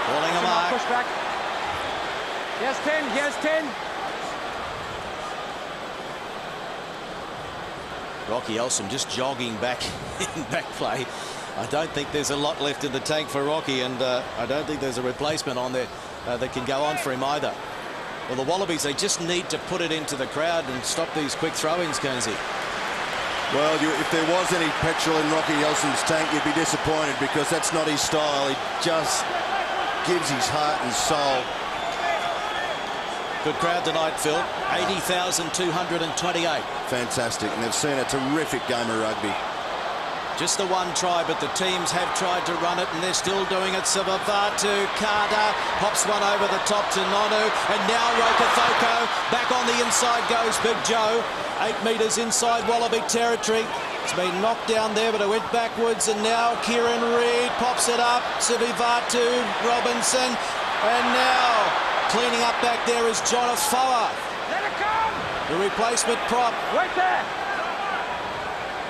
Calling a mark. Push back. Here's 10. Here's 10. Rocky Elsom just jogging back in back play. I don't think there's a lot left in the tank for Rocky, and I don't think there's a replacement on there that can go on for him either. Well, the Wallabies, they just need to put it into the crowd and stop these quick throw-ins, Guernsey. Well, if there was any petrol in Rocky Elsom's tank, you'd be disappointed, because that's not his style. He just gives his heart and soul. Good crowd tonight, Phil. 80,228. Fantastic, and they've seen a terrific game of rugby. Just the one try, but the teams have tried to run it, and they're still doing it. Savavatu, Carter, pops one over the top to Nonu, and now Rokafoko. Back on the inside goes Big Joe. 8 metres inside Wallaby territory. It's been knocked down there, but it went backwards, and now Kieran Reid pops it up. Savavatu, Robinson, and now cleaning up back there is John Afoa. Let it come. The replacement prop. Right there.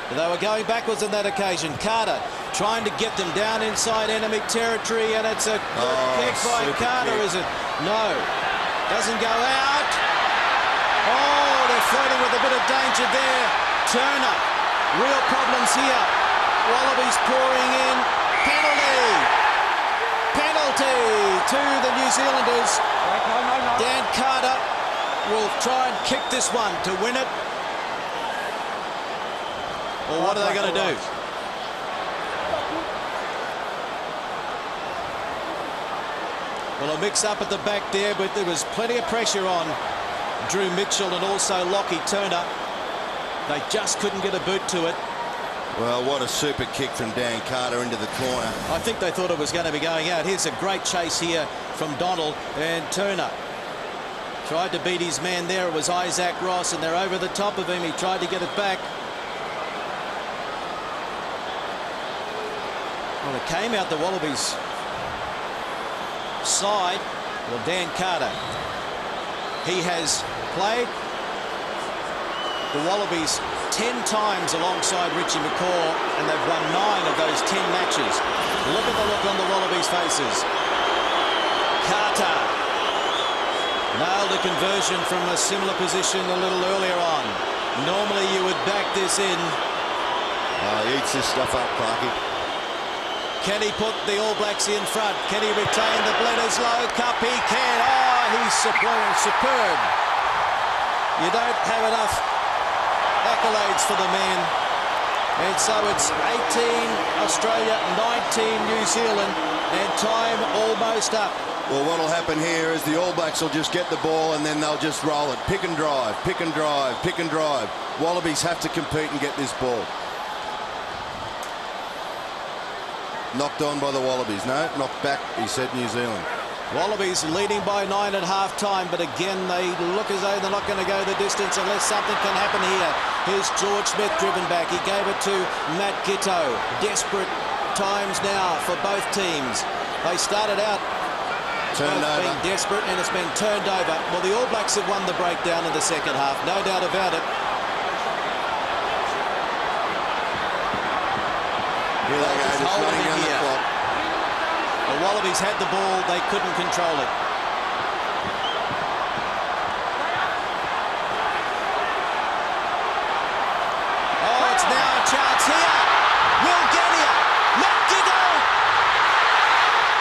They were going backwards on that occasion. Carter trying to get them down inside enemy territory, and it's a good kick by Carter, is it? No. Doesn't go out. Oh, they're flirting with a bit of danger there. Turner. Real problems here. Wallabies pouring in. Penalty. Penalty to the New Zealanders. No. Dan Carter will try and kick this one to win it. Or what are they going to do? Well, a mix-up at the back there, but there was plenty of pressure on Drew Mitchell and also Lockie Turner. They just couldn't get a boot to it. Well, what a super kick from Dan Carter into the corner. I think they thought it was going to be going out. Here's a great chase here from Donald, and Turner tried to beat his man there. It was Isaac Ross, and they're over the top of him. He tried to get it back. Well, it came out the Wallabies' side. Well, Dan Carter, he has played the Wallabies 10 times alongside Richie McCaw, and they've won 9 of those 10 matches. Look at the look on the Wallabies' faces. Carter nailed a conversion from a similar position a little earlier on. Normally you would back this in. Oh, he eats this stuff up, Clarkey. Can he put the All Blacks in front? Can he retain the Bledisloe Cup? He can. Oh, he's superb. You don't have enough accolades for the man. And so it's 18 Australia, 19 New Zealand, and time almost up. Well, what'll happen here is the All Blacks will just get the ball and then they'll just roll it. Pick and drive, pick and drive, pick and drive. Wallabies have to compete and get this ball. Knocked on by the Wallabies. No, knocked back, he said, New Zealand. Wallabies leading by 9 at half-time, but again, they look as though they're not going to go the distance unless something can happen here. Here's George Smith driven back. He gave it to Matt Giteau. Desperate times now for both teams. They started out being desperate, and it's been turned over. Well, the All Blacks have won the breakdown in the second half, no doubt about it. Here they go, just running down the clock. The Wallabies had the ball, they couldn't control it. Oh, it's now a chance here. Will Genia, Matt Giggle.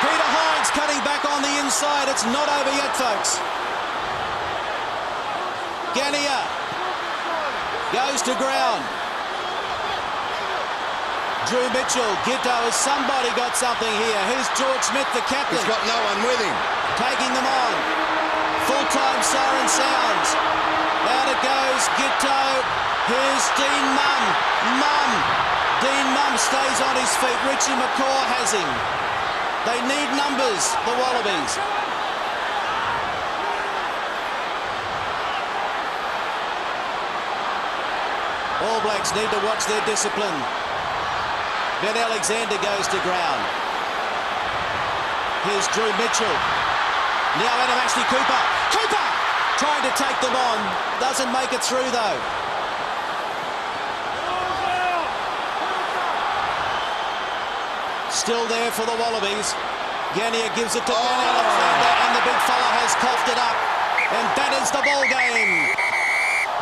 Peter Hines cutting back on the inside. It's not over yet, folks. Genia goes to ground. Drew Mitchell, Gitto, has somebody got something here? Here's George Smith, the captain. He's got no one with him. Taking them on. Full-time siren sounds. Out it goes, Gitto. Here's Dean Mumm. Dean Mumm stays on his feet. Richie McCaw has him. They need numbers, the Wallabies. All Blacks need to watch their discipline. Ben Alexander goes to ground. Here's Drew Mitchell. Now Adam Ashley Cooper. Cooper trying to take them on. Doesn't make it through though. Still there for the Wallabies. Gania gives it to Ben Alexander and the big fella has coughed it up. And that is the ball game.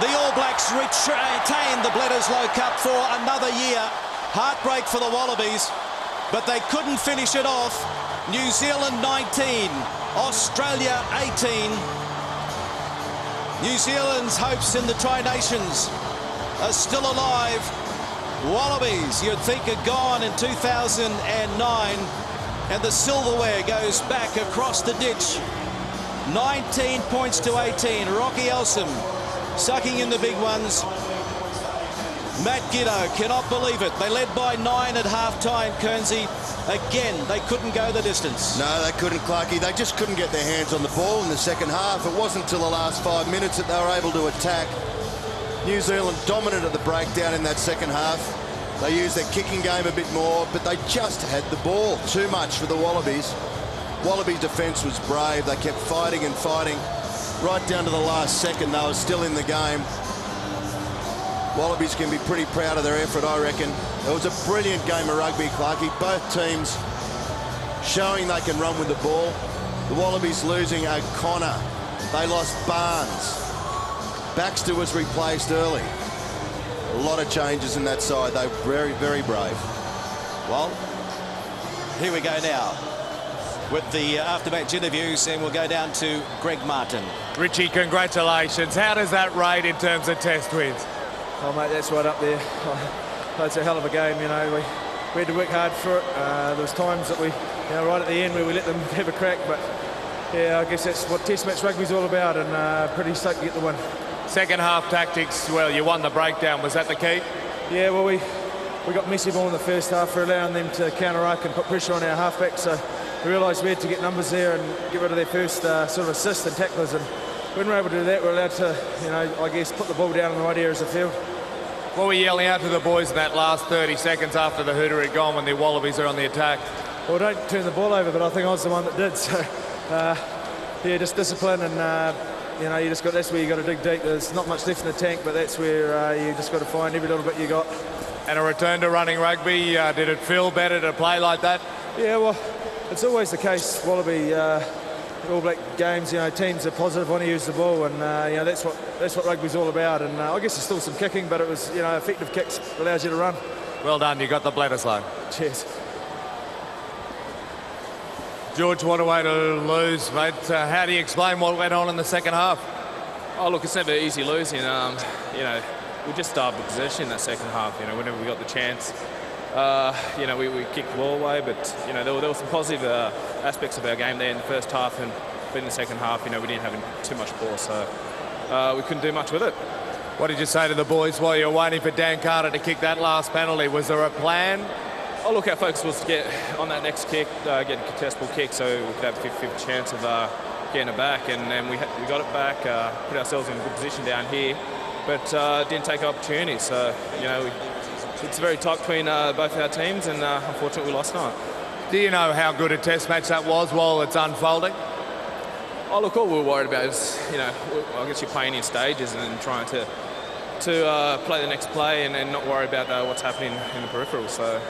The All Blacks retain the Bledisloe Cup for another year. Heartbreak for the Wallabies, but they couldn't finish it off. New Zealand 19, Australia 18. New Zealand's hopes in the Tri-Nations are still alive. Wallabies, you'd think, are gone in 2009, and the silverware goes back across the ditch. 19 points to 18. Rocky Elsom sucking in the big ones. Matt Gitto cannot believe it. They led by 9 at half-time, Kernsey. Again, they couldn't go the distance. No, they couldn't, Clarkie. They just couldn't get their hands on the ball in the second half. It wasn't until the last 5 minutes that they were able to attack. New Zealand dominant at the breakdown in that second half. They used their kicking game a bit more, but they just had the ball. Too much for the Wallabies. Wallabies' defence was brave. They kept fighting and fighting. Right down to the last second, they were still in the game. Wallabies can be pretty proud of their effort, I reckon. It was a brilliant game of rugby, Clarkie. Both teams showing they can run with the ball. The Wallabies losing O'Connor. They lost Barnes. Baxter was replaced early. A lot of changes in that side. They were very, very brave. Well, here we go now with the after-match interviews, and we'll go down to Greg Martin. Richie, congratulations. How does that rate in terms of test wins? Oh, mate, that's right up there. That's a hell of a game, you know. We had to work hard for it. There was times that we, right at the end where we let them have a crack, but yeah, I guess that's what Test match rugby's all about, and pretty stoked to get the win. Second half tactics, well, you won the breakdown. Was that the key? Yeah, well, we got messy ball in the first half for allowing them to counter-arc and put pressure on our halfback, so we realised we had to get numbers there and get rid of their first sort of assist and tacklers, and when we're able to do that, we're allowed to, I guess, put the ball down in the right areas of the field. What were you yelling out to the boys in that last 30 seconds after the hooter had gone when the Wallabies are on the attack? Well, don't turn the ball over, but I think I was the one that did, so yeah, just discipline, and you just got, that's where you got to dig deep. There's not much left in the tank, but that's where you just got to find every little bit you got. And a return to running rugby, did it feel better to play like that? Yeah, well, it's always the case, Wallaby, All Black games, teams are positive, want to use the ball, and that's what rugby's all about. And I guess there's still some kicking, but it was effective kicks allows you to run. Well done, you got the Bledisloe. Cheers. George, what a way to lose, mate. How do you explain what went on in the second half? Oh, look, it's never easy losing. We just starved the possession in that second half. Whenever we got the chance, we kicked the ball away. But there were some positive aspects of our game there in the first half, and in the second half, we didn't have too much ball, so we couldn't do much with it. What did you say to the boys while you were waiting for Dan Carter to kick that last penalty? Was there a plan? Oh, look, our focus was to get on that next kick, get a contestable kick, so we could have a 50-50 chance of getting it back, and then we got it back, put ourselves in a good position down here, but didn't take opportunities. So it's very tight between both our teams, and unfortunately we lost tonight. Do you know how good a test match that was while it's unfolding? Oh, look, all we were worried about is, I guess you're playing in stages and then trying to play the next play and not worry about what's happening in the peripheral. So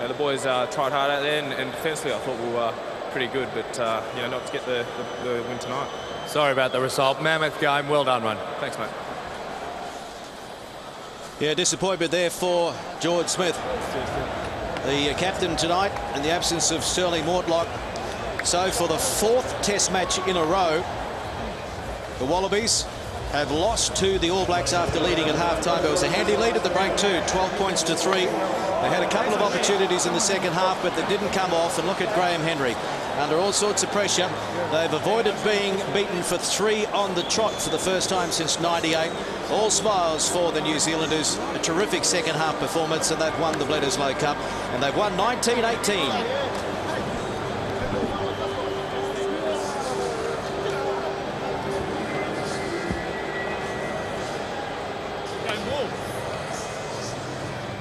the boys tried hard out there, and defensively I thought we were pretty good, but you know, not to get the win tonight. Sorry about the result. Mammoth game. Well done, Ron. Thanks, mate. Yeah, disappointment there for George Smith, the captain tonight, in the absence of Sterling Mortlock. So for the 4th Test match in a row, the Wallabies have lost to the All Blacks after leading at half-time. It was a handy lead at the break too, 12 points to 3. They had a couple of opportunities in the second half, but they didn't come off. And look at Graham Henry. Under all sorts of pressure, they've avoided being beaten for 3 on the trot for the first time since '98. All smiles for the New Zealanders. A terrific second half performance, and they've won the Bledisloe Cup, and they've won 19-18.